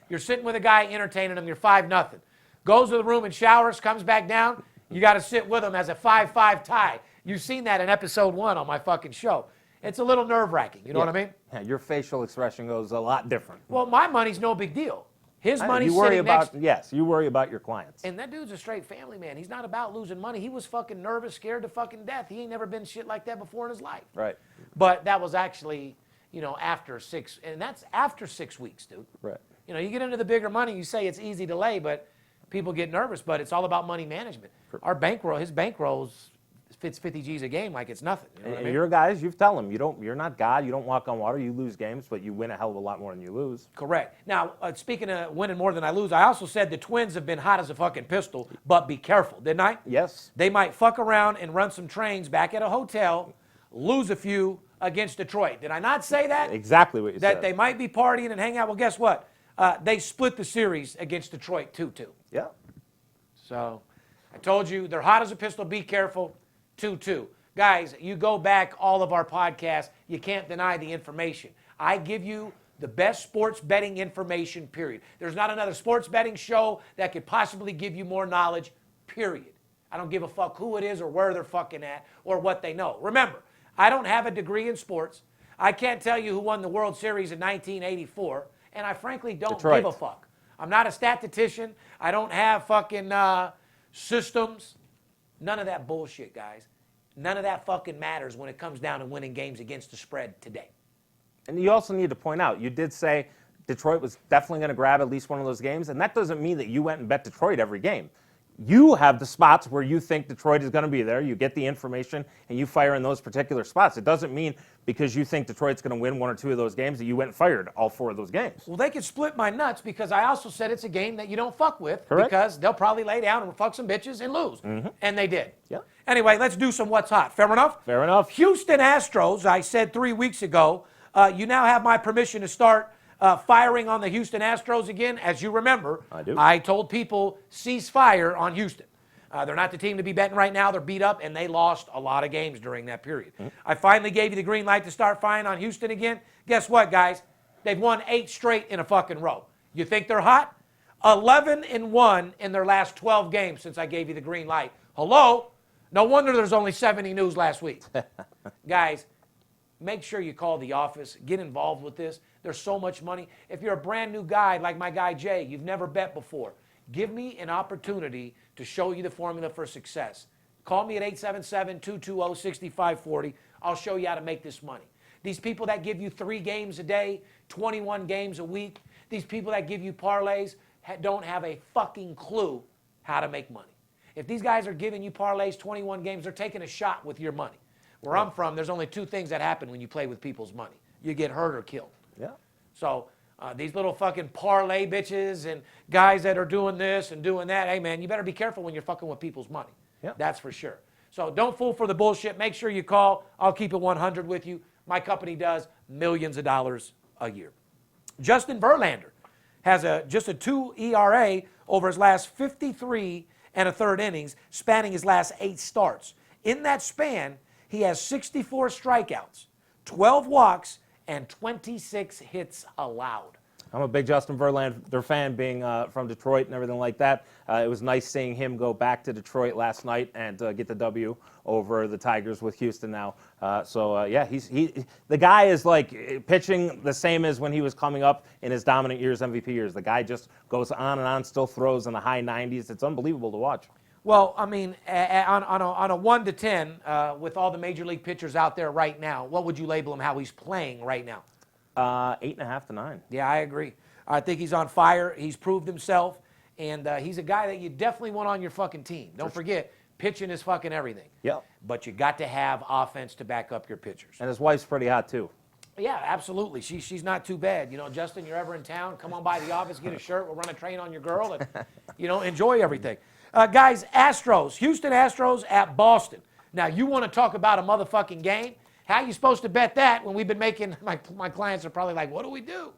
You're sitting with a guy entertaining him. You're 5-0. Goes to the room and showers, comes back down. You got to sit with him as a 5-5 tie. You've seen that in episode 1 on my fucking show. It's a little nerve-wracking. You know what I mean? Yeah, your facial expression goes a lot different. Well, my money's no big deal. His money's you worry sitting about next. Yes, you worry about your clients. And that dude's a straight family man. He's not about losing money. He was fucking nervous, scared to fucking death. He ain't never been shit like that before in his life. Right. But that was actually, you know, after 6, and that's after 6 weeks, dude. Right. You know, you get into the bigger money, you say it's easy to lay, but people get nervous, but it's all about money management. Our bankroll, his bankrolls fits 50 G's a game like it's nothing. You know what I mean? You're guys, you've tell them, you're not God, you don't walk on water, you lose games, but you win a hell of a lot more than you lose. Correct. Now, speaking of winning more than I lose, I also said the Twins have been hot as a fucking pistol, but be careful, didn't I? Yes. They might fuck around and run some trains back at a hotel, lose a few against Detroit. Did I not say that? Exactly what you said. That they might be partying and hang out. Well, guess what? They split the series against Detroit 2-2. Yeah. So I told you, they're hot as a pistol. Be careful. 2-2. Guys, you go back all of our podcasts. You can't deny the information. I give you the best sports betting information, period. There's not another sports betting show that could possibly give you more knowledge, period. I don't give a fuck who it is or where they're fucking at or what they know. Remember, I don't have a degree in sports. I can't tell you who won the World Series in 1984, and I frankly don't Detroit. give a fuck. I'm not a statistician. I don't have fucking systems. None of that bullshit, guys. None of that fucking matters when it comes down to winning games against the spread today. And you also need to point out, you did say Detroit was definitely going to grab at least one of those games, and that doesn't mean that you went and bet Detroit every game. You have the spots where you think Detroit is going to be there. You get the information, and you fire in those particular spots. It doesn't mean because you think Detroit's going to win 1 or 2 of those games that you went and fired all 4 of those games. Well, they could split my nuts because I also said it's a game that you don't fuck with. Correct. Because they'll probably lay down and fuck some bitches and lose. And they did. Yeah. Anyway, let's do some What's Hot. Fair enough? Fair enough. Houston Astros, I said 3 weeks ago, you now have my permission to start firing on the Houston Astros again. As you remember, I do. I told people cease fire on Houston. They're not the team to be betting right now. They're beat up, and they lost a lot of games during that period. I finally gave you the green light to start firing on Houston again. Guess what, guys? They've won 8 straight in a fucking row. You think they're hot? 11-1 in their last 12 games since I gave you the green light. Hello? No wonder there's only 70 news last week. Guys, make sure you call the office. Get involved with this. There's so much money. If you're a brand new guy like my guy Jay, you've never bet before, give me an opportunity to show you the formula for success. Call me at 877-220-6540. I'll show you how to make this money. These people that give you 3 games a day, 21 games a week, these people that give you parlays don't have a fucking clue how to make money. If these guys are giving you parlays, 21 games, they're taking a shot with your money. Where I'm from, there's only 2 things that happen when you play with people's money. You get hurt or killed. Yeah. So these little fucking parlay bitches and guys that are doing this and doing that, hey, man, you better be careful when you're fucking with people's money. Yeah. That's for sure. So don't fool for the bullshit. Make sure you call. I'll keep it 100 with you. My company does millions of dollars a year. Justin Verlander has just a 2 ERA over his last 53 1/3 innings, spanning his last 8 starts. In that span, he has 64 strikeouts, 12 walks, and 26 hits allowed. I'm a big Justin Verlander fan, being from Detroit and everything like that. It was nice seeing him go back to Detroit last night and get the W over the Tigers with Houston now. Yeah, the guy is like pitching the same as when he was coming up in his dominant years, MVP years. The guy just goes on and on, still throws in the high 90s. It's unbelievable to watch. Well, I mean, on a 1 to 10, with all the major league pitchers out there right now, what would you label him how he's playing right now? 8.5 to 9. Yeah, I agree. I think he's on fire. He's proved himself, and he's a guy that you definitely want on your fucking team. Don't forget, pitching is fucking everything. Yep. But you got to have offense to back up your pitchers. And his wife's pretty hot too. Yeah, absolutely. She's not too bad. You know, Justin, you're ever in town, come on by the office, get a shirt, we'll run a train on your girl, and, you know, enjoy everything. Guys, Houston Astros at Boston. Now, you want to talk about a motherfucking game? How you supposed to bet that when we've been making, my clients are probably like, what do we do?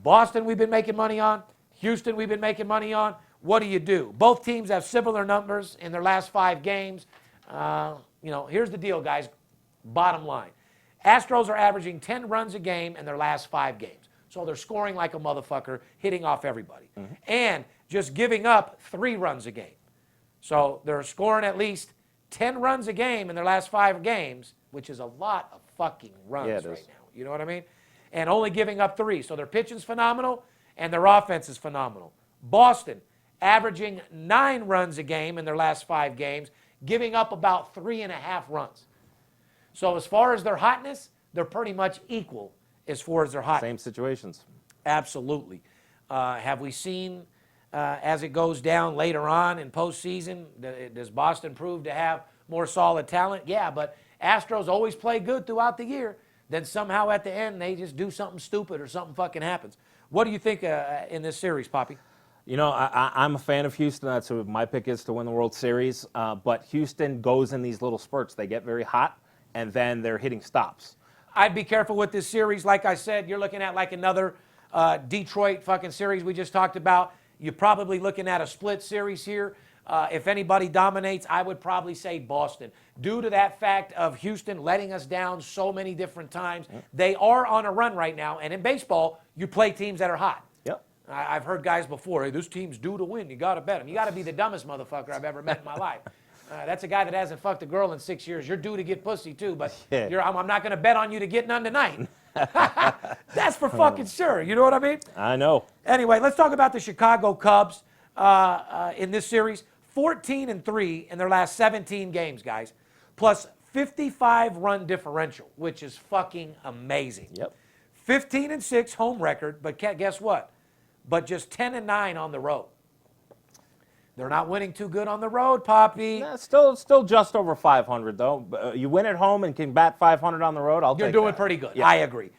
Boston we've been making money on. Houston we've been making money on. What do? Both teams have similar numbers in their last 5 games. You know, here's the deal, guys. Bottom line. Astros are averaging 10 runs a game in their last 5 games. So they're scoring like a motherfucker, hitting off everybody. Mm-hmm. And just giving up 3 runs a game. So they're scoring at least 10 runs a game in their last 5 games, which is a lot of fucking runs right now. You know what I mean? And only giving up 3. So their pitching's phenomenal and their offense is phenomenal. Boston averaging 9 runs a game in their last 5 games, giving up about 3.5 runs. So as far as their hotness, they're pretty much equal as far as their hotness. Same situations. Absolutely. Have we seen, as it goes down later on in postseason, does Boston prove to have more solid talent? Yeah, but Astros always play good throughout the year. Then somehow at the end, they just do something stupid or something fucking happens. What do you think in this series, Poppy? You know, I'm a fan of Houston. That's who my pick is to win the World Series. But Houston goes in these little spurts. They get very hot, and then they're hitting stops. I'd be careful with this series. Like I said, you're looking at like another Detroit fucking series we just talked about. You're probably looking at a split series here. If anybody dominates, I would probably say Boston. Due to that fact of Houston letting us down so many different times, they are on a run right now. And in baseball, you play teams that are hot. Yep. I've heard guys before, hey, this team's due to win. You got to bet them. You got to be the dumbest motherfucker I've ever met in my life. That's a guy that hasn't fucked a girl in 6 years. You're due to get pussy, too, but I'm not going to bet on you to get none tonight. That's for fucking sure. You know what I mean? I know. Anyway, let's talk about the Chicago Cubs in this series. 14-3 in their last 17 games, guys, plus 55-run differential, which is fucking amazing. Yep. 15-6 home record, but guess what? But just 10-9 on the road. They're not winning too good on the road, Poppy. Yeah, still just over 500 though. You win at home and can bat 500 on the road. You're doing pretty good. Yeah. I agree.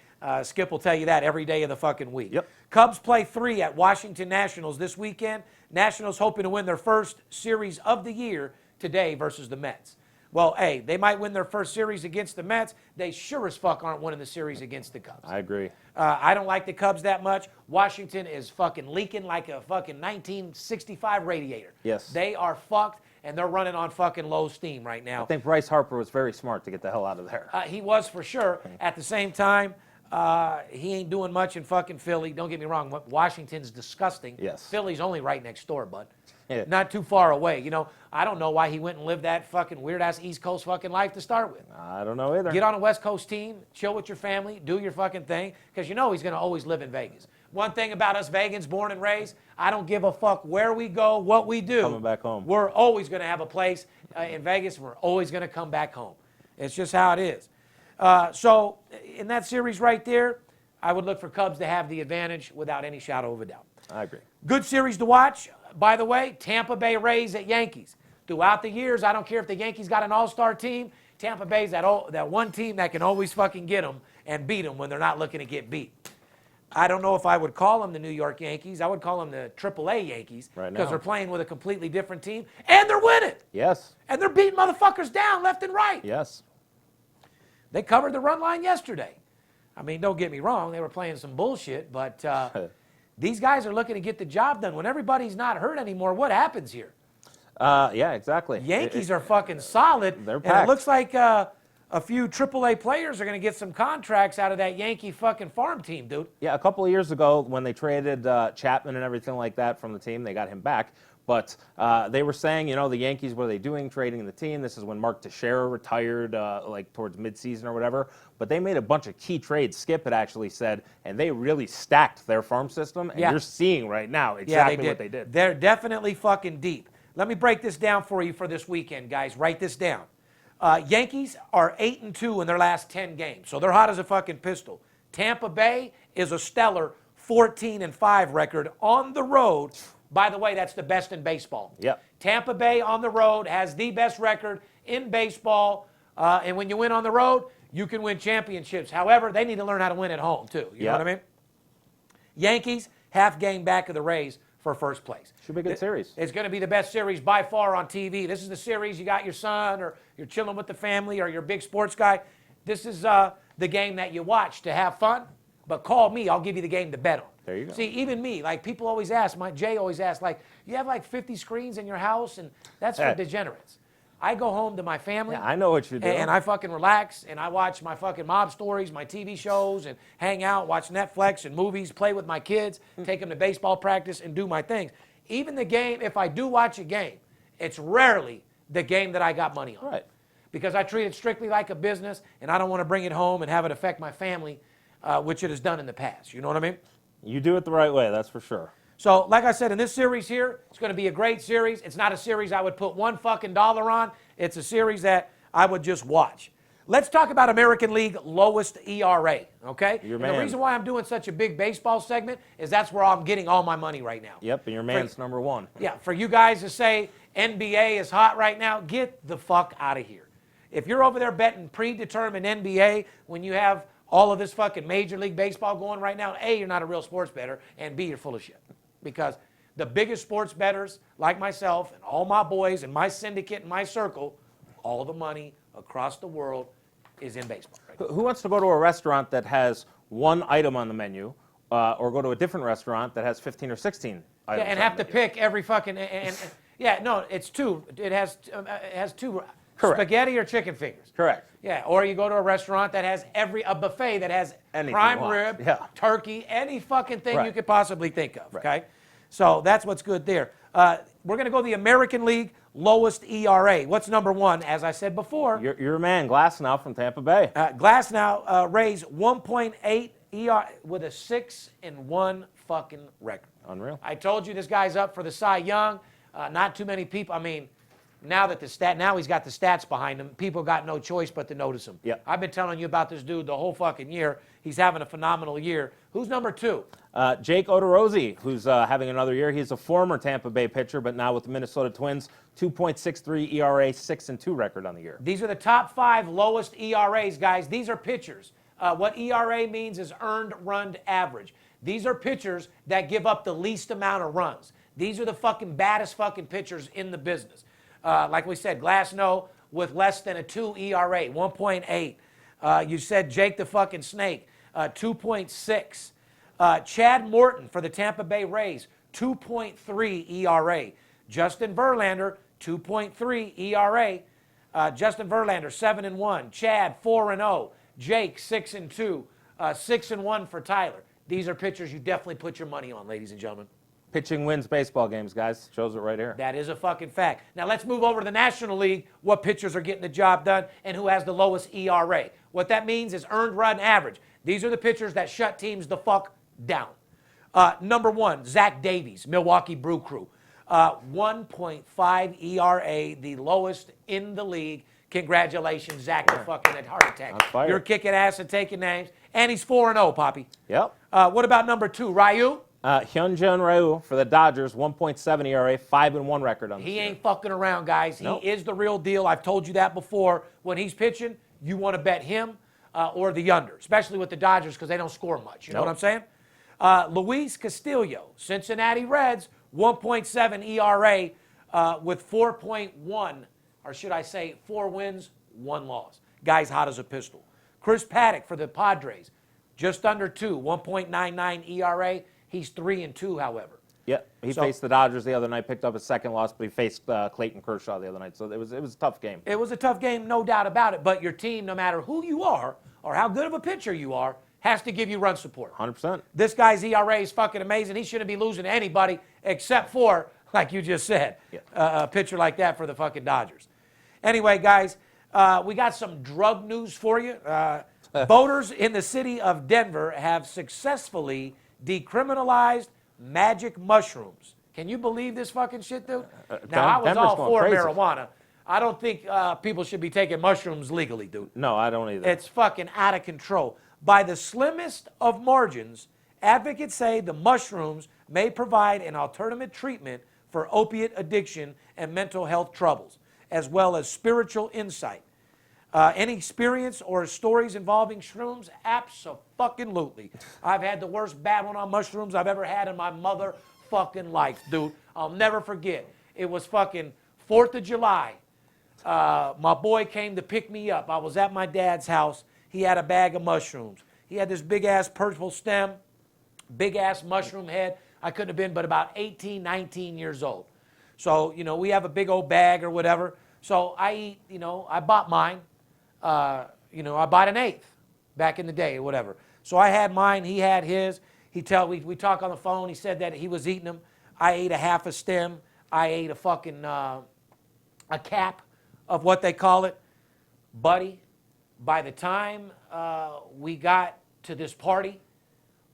Skip will tell you that every day of the fucking week. Yep. Cubs play 3 at Washington Nationals this weekend. Nationals hoping to win their first series of the year today versus the Mets. Well, hey, they might win their first series against the Mets. They sure as fuck aren't winning the series against the Cubs. I agree. I don't like the Cubs that much. Washington is fucking leaking like a fucking 1965 radiator. Yes. They are fucked, and they're running on fucking low steam right now. I think Bryce Harper was very smart to get the hell out of there. He was for sure. At the same time, he ain't doing much in fucking Philly. Don't get me wrong. Washington's disgusting. Yes. Philly's only right next door, bud. Yeah. Not too far away. You know, I don't know why he went and lived that fucking weird-ass East Coast fucking life to start with. I don't know either. Get on a West Coast team, chill with your family, do your fucking thing, because you know he's going to always live in Vegas. One thing about us Vegans, born and raised, I don't give a fuck where we go, what we do. Coming back home. We're always going to have a place in Vegas, and we're always going to come back home. It's just how it is. So in that series right there, I would look for Cubs to have the advantage without any shadow of a doubt. I agree. Good series to watch. By the way, Tampa Bay Rays at Yankees. Throughout the years, I don't care if the Yankees got an all-star team, Tampa Bay's that one team that can always fucking get them and beat them when they're not looking to get beat. I don't know if I would call them the New York Yankees. I would call them the AAA Yankees right now, because they're playing with a completely different team, and they're winning. Yes. And they're beating motherfuckers down left and right. Yes. They covered the run line yesterday. I mean, don't get me wrong. They were playing some bullshit, but these guys are looking to get the job done. When everybody's not hurt anymore, what happens here? Yeah, exactly. Yankees are fucking solid. They're and packed. it looks like a few AAA players are going to get some contracts out of that Yankee fucking farm team, dude. Yeah, a couple of years ago when they traded Chapman and everything like that from the team, they got him back. But they were saying, the Yankees, what are they doing trading the team? This is when Mark Teixeira retired, like towards midseason or whatever. But they made a bunch of key trades, Skip had actually said, and they really stacked their farm system. And you're seeing right now exactly what they did. They're definitely fucking deep. Let me break this down for you for this weekend, guys. Write this down. Yankees are 8-2 in their last 10 games, so they're hot as a fucking pistol. Tampa Bay is a stellar 14-5 record on the road. By the way, that's the best in baseball. Yep. Tampa Bay on the road has the best record in baseball, and when you win on the road, you can win championships. However, they need to learn how to win at home, too. You know what I mean? Yankees, half game back of the Rays for first place. Should be a good series. It's going to be the best series by far on TV. This is the series you got your son or you're chilling with the family or you're a big sports guy. This is the game that you watch to have fun, but call me. I'll give you the game to bet on. There you go. See, even me, like people always ask, Jay always asks, like, you have like 50 screens in your house, and that's for degenerates. I go home to my family. Yeah, I know what you're doing. And I fucking relax, and I watch my fucking mob stories, my TV shows, and hang out, watch Netflix and movies, play with my kids, take them to baseball practice, and do my things. Even the game, if I do watch a game, it's rarely the game that I got money on. Right. Because I treat it strictly like a business, and I don't want to bring it home and have it affect my family, which it has done in the past. You know what I mean? You do it the right way, that's for sure. So, like I said, in this series here, it's going to be a great series. It's not a series I would put $1 fucking on. It's a series that I would just watch. Let's talk about American League lowest ERA, okay? Your and man. the reason why I'm doing such a big baseball segment is that's where I'm getting all my money right now. Yep, and your man's number one. Yeah, for you guys to say NBA is hot right now, get the fuck out of here. If you're over there betting predetermined NBA when you have all of this fucking Major League Baseball going right now, A, you're not a real sports bettor, and B, you're full of shit. Because the biggest sports bettors, like myself and all my boys and my syndicate and my circle, all the money across the world is in baseball. Right? Who wants to go to a restaurant that has one item on the menu, or go to a different restaurant that has 15 or 16 items And on have the to menu? pick every fucking it's two. It has two. Correct. Spaghetti or chicken fingers. Correct. Yeah, or you go to a restaurant that has a buffet that has Anything prime you want. rib, Yeah. turkey, any fucking thing you Right. could possibly think of. Right. Okay, so that's what's good there. We're gonna go the American League lowest ERA. What's number one? As I said before, Your man, Glass now from Tampa Bay. Glass now raised 1.8 ERA with a 6-1 fucking record. Unreal. I told you this guy's up for the Cy Young. Not too many people. I mean, now he's got the stats behind him. People got no choice but to notice him. Yep. I've been telling you about this dude the whole fucking year. He's having a phenomenal year. Who's number two? Jake Odorizzi, who's having another year. He's a former Tampa Bay pitcher, but now with the Minnesota Twins, 2.63 ERA, 6-2 record on the year. These are the top 5 lowest ERAs, guys. These are pitchers. What ERA means is earned run average. These are pitchers that give up the least amount of runs. These are the fucking baddest fucking pitchers in the business. Like we said, Glasnow with less than a 2 ERA, 1.8. You said Jake the fucking Snake, 2.6. Chad Morton for the Tampa Bay Rays, 2.3 ERA. Justin Verlander, 2.3 ERA. Justin Verlander, 7-1. Chad, 4-0. Jake, 6-2. 6-1 for Tyler. These are pitchers you definitely put your money on, ladies and gentlemen. Pitching wins baseball games, guys. Shows it right here. That is a fucking fact. Now let's move over to the National League, what pitchers are getting the job done and who has the lowest ERA. What that means is earned run average. These are the pitchers that shut teams the fuck down. Number 1, Zach Davies, Milwaukee Brew Crew. 1.5 ERA, the lowest in the league. Congratulations, Zach, the fucking had heart attack. On fire. You're kicking ass and taking names. And he's 4-0, Poppy. Yep. What about number 2, Ryu? Hyunjin Ryu for the Dodgers, 1.7 ERA, 5-1 record on the He year. ain't fucking around, guys. Nope. He is the real deal. I've told you that before. When he's pitching, you want to bet him or the under, especially with the Dodgers because they don't score much. You know what I'm saying? Luis Castillo, Cincinnati Reds, 1.7 ERA with 4.1, or should I say 4 wins, 1 loss. Guy's hot as a pistol. Chris Paddock for the Padres, just under 2, 1.99 ERA. He's 3-2, however. Yeah, he faced the Dodgers the other night, picked up his second loss, but he faced Clayton Kershaw the other night. So it was a tough game. It was a tough game, no doubt about it. But your team, no matter who you are or how good of a pitcher you are, has to give you run support. 100%. This guy's ERA is fucking amazing. He shouldn't be losing to anybody except for, like you just said, a pitcher like that for the fucking Dodgers. Anyway, guys, we got some drug news for you. Voters in the city of Denver have successfully decriminalized magic mushrooms. Can you believe this fucking shit, dude? Now, I was Denver's all going for crazy. marijuana. I don't think people should be taking mushrooms legally, dude. No, I don't either. It's fucking out of control. By the slimmest of margins, advocates say the mushrooms may provide an alternative treatment for opiate addiction and mental health troubles, as well as spiritual insight. Any experience or stories involving shrooms? Abso-fucking-lutely. I've had the worst bad one on mushrooms I've ever had in my motherfucking life, dude. I'll never forget. It was fucking 4th of July. My boy came to pick me up. I was at my dad's house. He had a bag of mushrooms. He had this big-ass purple stem, big-ass mushroom head. I couldn't have been but about 18, 19 years old. So, you know, we have a big old bag or whatever. So I eat, you know, I bought mine. You know, I bought an eighth back in the day or whatever. So I had mine. He had his. We talk on the phone. He said that he was eating them. I ate a half a stem. I ate a fucking a cap of what they call it. Buddy, by the time we got to this party,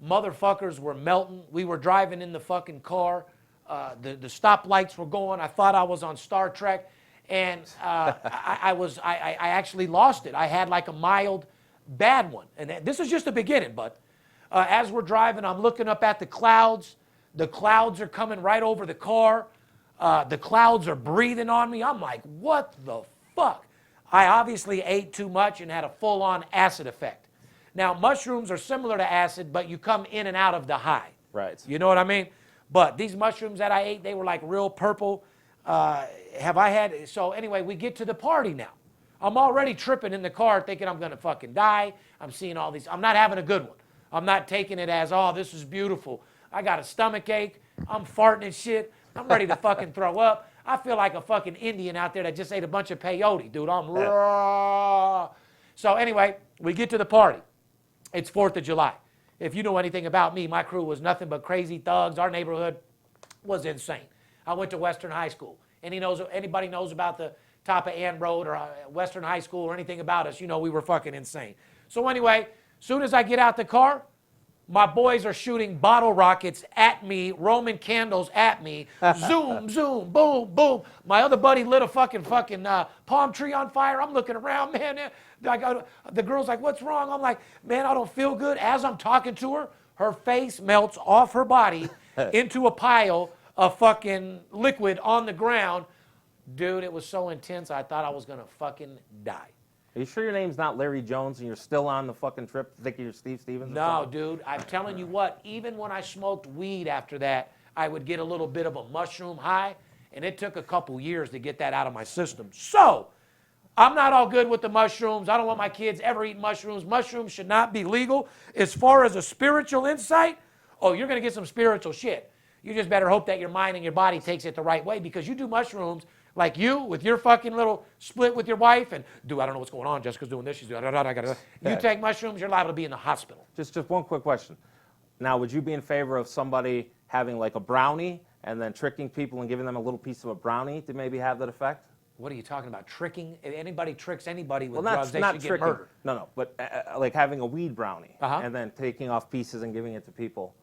motherfuckers were melting. We were driving in the fucking car. The stoplights were going. I thought I was on Star Trek. And I actually lost it. I had like a mild bad one. And this is just the beginning, but as we're driving, I'm looking up at the clouds. The clouds are coming right over the car. The clouds are breathing on me. I'm like, what the fuck? I obviously ate too much and had a full-on acid effect. Now, mushrooms are similar to acid, but you come in and out of the high. Right. You know what I mean? But these mushrooms that I ate, they were like real purple. So anyway, we get to the party now. I'm already tripping in the car thinking I'm going to fucking die. I'm seeing all these. I'm not having a good one. I'm not taking it as, oh, this is beautiful. I got a stomach ache. I'm farting and shit. I'm ready to fucking throw up. I feel like a fucking Indian out there that just ate a bunch of peyote, dude. I'm raw. So anyway, we get to the party. It's 4th of July. If you know anything about me, my crew was nothing but crazy thugs. Our neighborhood was insane. I went to Western High School. Anybody knows about the top of Ann Road or Western High School or anything about us, you know we were fucking insane. So anyway, soon as I get out the car, my boys are shooting bottle rockets at me, Roman candles at me, zoom, zoom, boom, boom. My other buddy lit a fucking palm tree on fire. I'm looking around, man. The girl's like, what's wrong? I'm like, man, I don't feel good. As I'm talking to her, her face melts off her body into a pile of fucking liquid on the ground. Dude, it was so intense, I thought I was going to fucking die. Are you sure your name's not Larry Jones and you're still on the fucking trip thinking you're Steve Stevens? No, dude, I'm telling you what, even when I smoked weed after that, I would get a little bit of a mushroom high, and it took a couple years to get that out of my system. So, I'm not all good with the mushrooms. I don't want my kids ever eating mushrooms. Mushrooms should not be legal. As far as a spiritual insight, oh, you're going to get some spiritual shit. You just better hope that your mind and your body takes it the right way, because you do mushrooms like you with your fucking little split with your wife and, I don't know what's going on. Jessica's doing this. She's doing that. You take mushrooms, you're liable to be in the hospital. Just one quick question. Now, would you be in favor of somebody having like a brownie and then tricking people and giving them a little piece of a brownie to maybe have that effect? What are you talking about? Tricking? If anybody tricks anybody with Well, drugs, they should tricking. get murdered. No, but like having a weed brownie Uh-huh. and then taking off pieces and giving it to people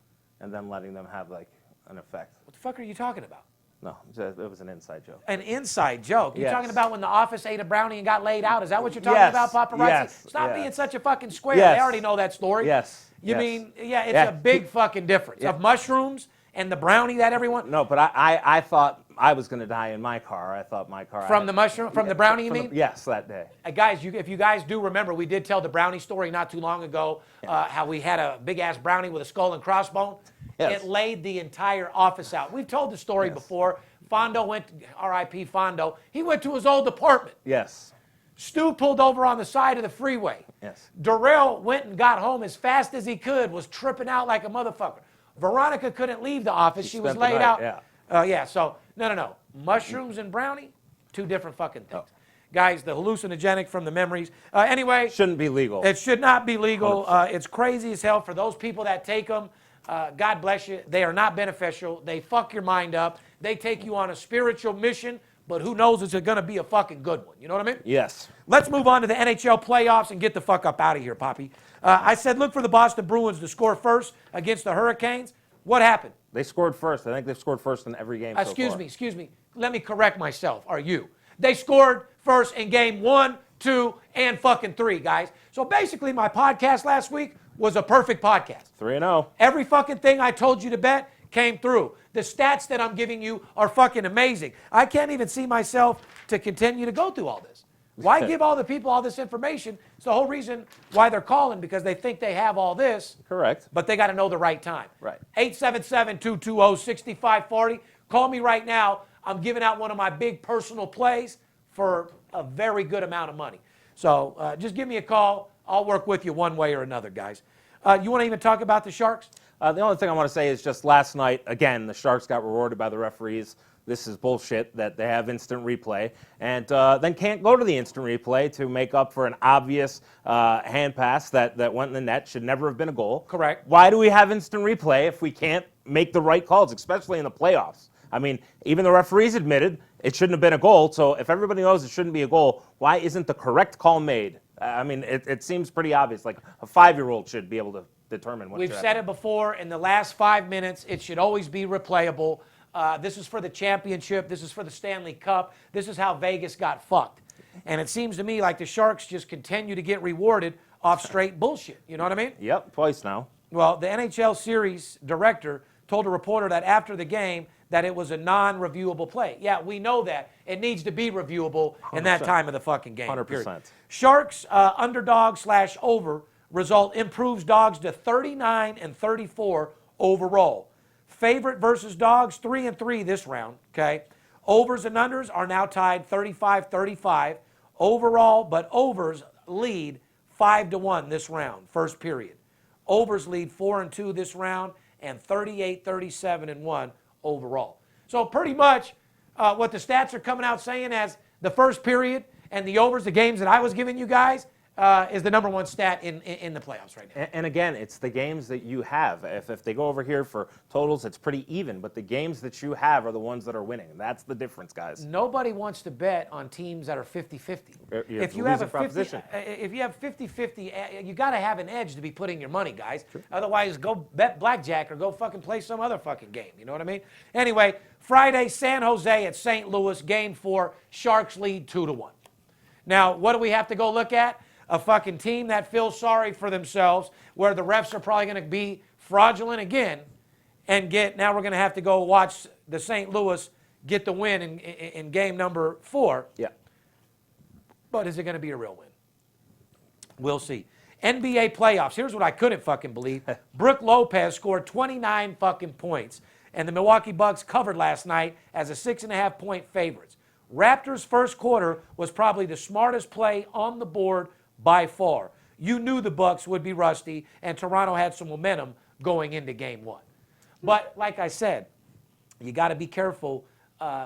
and then letting them have like an effect. What the fuck are you talking about? No, it was an inside joke. An inside joke. You're Yes. talking about when The Office ate a brownie and got laid out? Is that what you're talking Yes. about, paparazzi? Yes. Stop Yes. being such a fucking square. Yes. They already know that story. Yes. You Yes. mean, yeah, it's Yeah. a big fucking difference. Yeah. Of mushrooms and the brownie that everyone... No, but I thought I was going to die in my car. I thought my car... From the mushroom, from the brownie, you mean? Yes, that day. Guys, if you guys do remember, we did tell the brownie story not too long ago, how we had a big-ass brownie with a skull and crossbone. Yes. It laid the entire office out. We've told the story before. Fondo went, R.I.P. Fondo, he went to his old apartment. Yes. Stu pulled over on the side of the freeway. Yes. Darrell went and got home as fast as he could, was tripping out like a motherfucker. Veronica couldn't leave the office. She was spent the laid night, out. yeah. Yeah, so, no. Mushrooms and brownie, two different fucking things. Guys, the hallucinogenic from the memories. Anyway. Shouldn't be legal. It should not be legal. It's crazy as hell for those people that take them. God bless you. They are not beneficial. They fuck your mind up. They take you on a spiritual mission, but who knows if it's going to be a fucking good one. You know what I mean? Yes. Let's move on to the NHL playoffs and get the fuck up out of here, Poppy. I said look for the Boston Bruins to score first against the Hurricanes. What happened? They scored first. I think they've scored first in every game so far. Excuse me. Let me correct myself. Are you? They scored first in game 1, 2, and fucking 3, guys. So basically, my podcast last week was a perfect podcast. 3-0. Every fucking thing I told you to bet came through. The stats that I'm giving you are fucking amazing. I can't even see myself to continue to go through all this. Why give all the people all this information? It's the whole reason why they're calling, because they think they have all this. Correct. But they got to know the right time. Right. 877-220-6540. Call me right now. I'm giving out one of my big personal plays for a very good amount of money. So just give me a call. I'll work with you one way or another, guys. You want to even talk about the Sharks? The only thing I want to say is just last night, again, the Sharks got rewarded by the referees. This is bullshit that they have instant replay and then can't go to the instant replay to make up for an obvious hand pass that went in the net. Should never have been a goal. Correct. Why do we have instant replay if we can't make the right calls, especially in the playoffs? I mean, even the referees admitted it shouldn't have been a goal. So if everybody knows it shouldn't be a goal, why isn't the correct call made? I mean, it seems pretty obvious. Like a 5-year-old should be able to determine what. We've said it before. In the last 5 minutes, it should always be replayable. This is for the championship. This is for the Stanley Cup. This is how Vegas got fucked. And it seems to me like the Sharks just continue to get rewarded off straight bullshit. You know what I mean? Yep, twice now. Well, the NHL series director told a reporter that after the game that it was a non-reviewable play. Yeah, we know that. It needs to be reviewable in that time of the fucking game. 100%. Period. Sharks underdog/over result improves dogs to 39 and 34 overall. Favorite versus dogs, 3-3 this round, okay? Overs and unders are now tied 35-35 overall, but overs lead 5-1 this round, first period. Overs lead 4-2 this round and 38-37-1 overall. So pretty much what the stats are coming out saying as the first period and the overs, the games that I was giving you guys, is the number one stat in the playoffs right now. And again, it's the games that you have. If they go over here for totals, it's pretty even. But the games that you have are the ones that are winning. That's the difference, guys. Nobody wants to bet on teams that are 50-50. If you have a 50-50, you got to have an edge to be putting your money, guys. True. Otherwise, go bet blackjack or go fucking play some other fucking game. You know what I mean? Anyway, Friday, San Jose at St. Louis, game 4, Sharks lead 2-1. Now, what do we have to go look at? A fucking team that feels sorry for themselves, where the refs are probably going to be fraudulent again, and now we're going to have to go watch the St. Louis get the win in game number 4. Yeah. But is it going to be a real win? We'll see. NBA playoffs. Here's what I couldn't fucking believe. Brook Lopez scored 29 fucking points, and the Milwaukee Bucks covered last night as a 6.5-point favorites. Raptors' first quarter was probably the smartest play on the board by far. You knew the Bucks would be rusty, and Toronto had some momentum going into game 1. But like I said, you got to be careful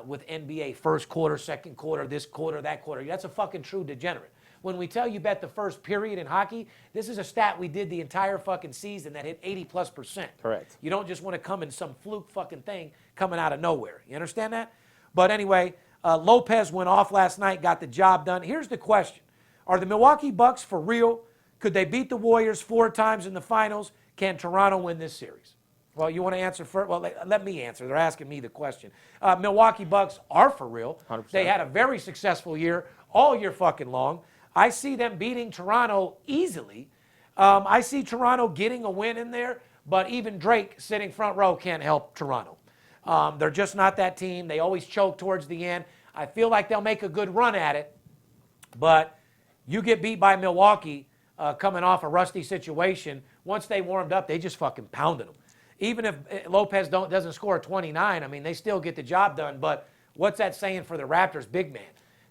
with NBA first quarter, second quarter, this quarter, that quarter. That's a fucking true degenerate. When we tell you bet the first period in hockey, this is a stat we did the entire fucking season that hit 80+%. Correct. You don't just want to come in some fluke fucking thing coming out of nowhere. You understand that? But anyway, Lopez went off last night, got the job done. Here's the question. Are the Milwaukee Bucks for real? Could they beat the Warriors 4 times in the finals? Can Toronto win this series? Well, you want to answer first? Well, let me answer. They're asking me the question. Milwaukee Bucks are for real. 100%. They had a very successful year all year fucking long. I see them beating Toronto easily. I see Toronto getting a win in there, but even Drake sitting front row can't help Toronto. They're just not that team. They always choke towards the end. I feel like they'll make a good run at it, but you get beat by Milwaukee coming off a rusty situation. Once they warmed up, they just fucking pounded them. Even if Lopez doesn't score 29, I mean, they still get the job done. But what's that saying for the Raptors big man?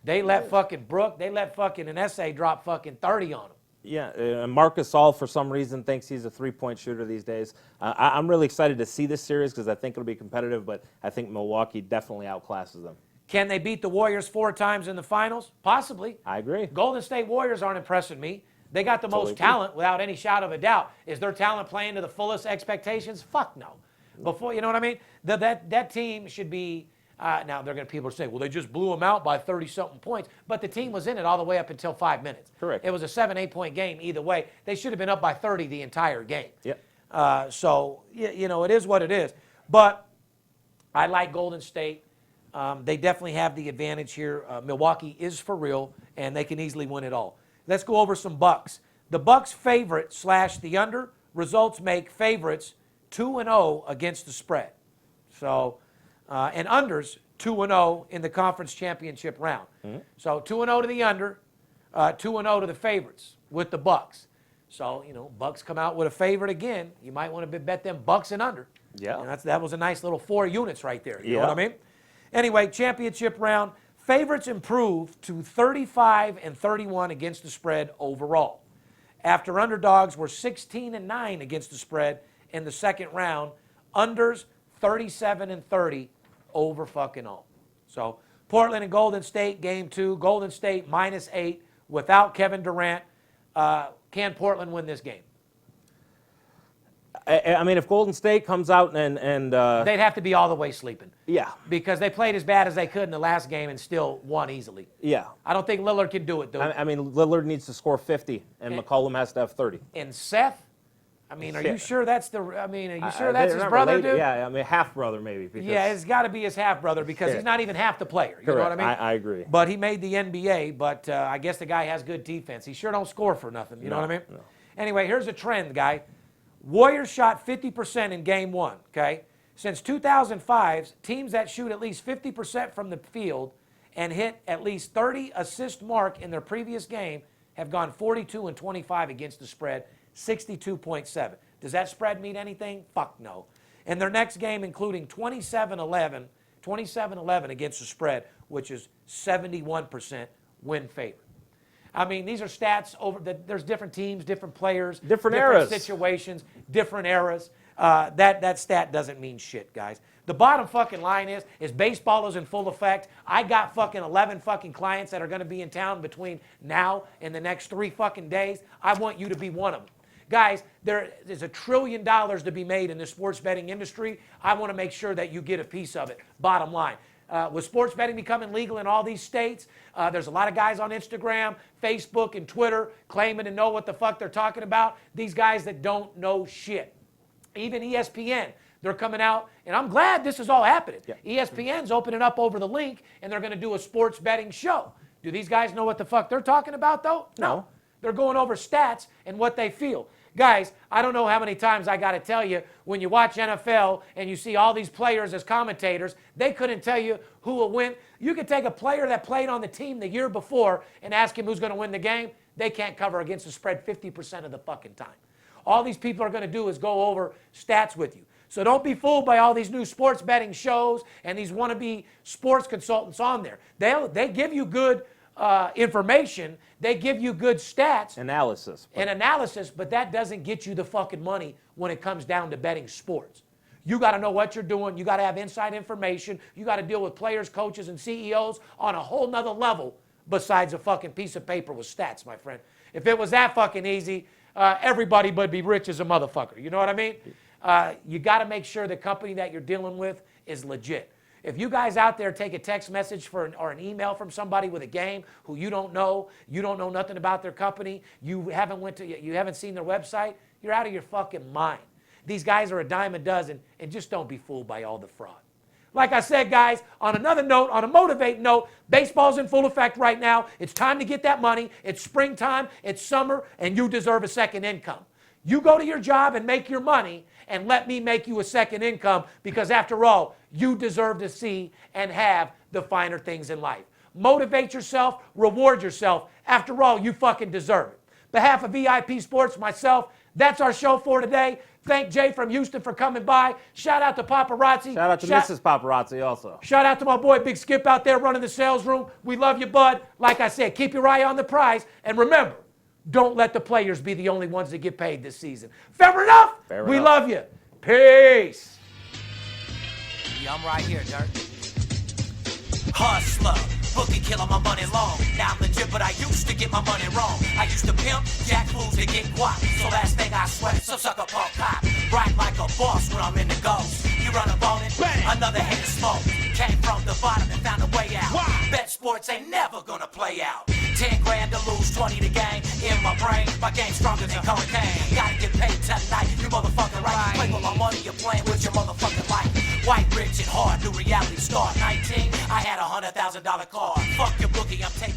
They let fucking Brook, they let fucking an essay drop fucking 30 on them. Yeah, Marcus All, for some reason, thinks he's a three-point shooter these days. I'm really excited to see this series because I think it'll be competitive, but I think Milwaukee definitely outclasses them. Can they beat the Warriors 4 times in the finals? Possibly. I agree. Golden State Warriors aren't impressing me. They got the most talent, without any shadow of a doubt. Is their talent playing to the fullest expectations? Fuck no. Before, you know what I mean? That team should be. Now people are saying, well, they just blew them out by 30-something points, but the team was in it all the way up until 5 minutes. Correct. It was a 7-8 point game either way. They should have been up by 30 the entire game. Yep. So it is what it is. But I like Golden State. They definitely have the advantage here. Milwaukee is for real, and they can easily win it all. Let's go over some Bucks. The Bucks favorite / the under. Results make favorites 2-0 against the spread. So, and unders 2-0 in the conference championship round. Mm-hmm. So 2-0 to the under, 2-0 to the favorites with the Bucks. So, Bucks come out with a favorite again. You might want to bet them Bucks and under. Yeah. And that was a nice little 4 units right there. You know what I mean? Anyway, championship round. Favorites improved to 35-31 against the spread overall. After underdogs were 16-9 against the spread in the second round, unders 37-30 over fucking all. So Portland and Golden State, game 2. Golden State -8 without Kevin Durant. Can Portland win this game? I mean, if Golden State comes out and they'd have to be all the way sleeping. Yeah. Because they played as bad as they could in the last game and still won easily. Yeah. I don't think Lillard can do it, though. I mean, Lillard needs to score 50, and McCollum has to have 30. And Seth? I mean, are you sure that's his brother, related, dude? Yeah, I mean, half brother maybe. Because Yeah, it's got to be his half brother because he's not even half the player. You know what I mean? I agree. But he made the NBA, but I guess the guy has good defense. He sure don't score for nothing. You know what I mean? No. Anyway, here's a trend, guy. Warriors shot 50% in game 1, okay? Since 2005, teams that shoot at least 50% from the field and hit at least 30 assist mark in their previous game have gone 42-25 against the spread, 62.7. Does that spread mean anything? Fuck no. In their next game, including 27-11 against the spread, which is 71% win favor. I mean, these are stats there's different teams, different players, different eras, situations, different eras. That stat doesn't mean shit, guys. The bottom fucking line is baseball is in full effect. I got fucking 11 fucking clients that are going to be in town between now and the next 3 fucking days. I want you to be one of them. Guys, there's $1 trillion to be made in the sports betting industry. I want to make sure that you get a piece of it, bottom line. With sports betting becoming legal in all these states, there's a lot of guys on Instagram, Facebook, and Twitter claiming to know what the fuck they're talking about. These guys that don't know shit. Even ESPN, they're coming out, and I'm glad this is all happening. Yeah. ESPN's opening up over the link, and they're going to do a sports betting show. Do these guys know what the fuck they're talking about, though? No. They're going over stats and what they feel. Guys, I don't know how many times I got to tell you, when you watch NFL and you see all these players as commentators, they couldn't tell you who will win. You could take a player that played on the team the year before and ask him who's going to win the game. They can't cover against the spread 50% of the fucking time. All these people are going to do is go over stats with you. So don't be fooled by all these new sports betting shows and these wannabe sports consultants on there. They give you good information. They give you good stats. Analysis, but that doesn't get you the fucking money when it comes down to betting sports. You got to know what you're doing. You got to have inside information. You got to deal with players, coaches, and CEOs on a whole nother level besides a fucking piece of paper with stats, my friend. If it was that fucking easy, everybody would be rich as a motherfucker. You know what I mean? You got to make sure the company that you're dealing with is legit. If you guys out there take a text message or an email from somebody with a game who you don't know nothing about their company, you haven't seen their website, you're out of your fucking mind. These guys are a dime a dozen, and just don't be fooled by all the fraud. Like I said, guys, on another note, on a motivating note, baseball's in full effect right now. It's time to get that money. It's springtime, it's summer, and you deserve a second income. You go to your job and make your money, and let me make you a second income, because after all, you deserve to see and have the finer things in life. Motivate yourself, reward yourself. After all, you fucking deserve it. Behalf of VIP Sports, myself, that's our show for today. Thank Jay from Houston for coming by. Shout out to Paparazzi. Shout out to Mrs. Paparazzi also. Shout out to my boy Big Skip out there running the sales room. We love you, bud. Like I said, keep your eye on the prize. And remember, Don't let the players be the only ones that get paid this season. Fair enough? Fair We enough. love you. Peace. Yeah, I'm right here, Dirt. Hustler, Bookie Killer, my money long. Now I'm legit, but I used to get my money wrong. I used to pimp, jack fools to get guap. So last thing I sweat, some sucker punk cop. Ride like a boss when I'm in the ghost. You run up on it, another hit of smoke. Came from the bottom and found a way out. Bet sports ain't never gonna play out. 10 grand to lose, 20 to gain. In my brain, my game stronger than cocaine. Gotta get paid tonight, you motherfucking right. Play with my money, you're playing with your motherfucking life. White, rich, and hard, new reality star. 19, I had $100,000 car. Fuck your bookie, I'm taking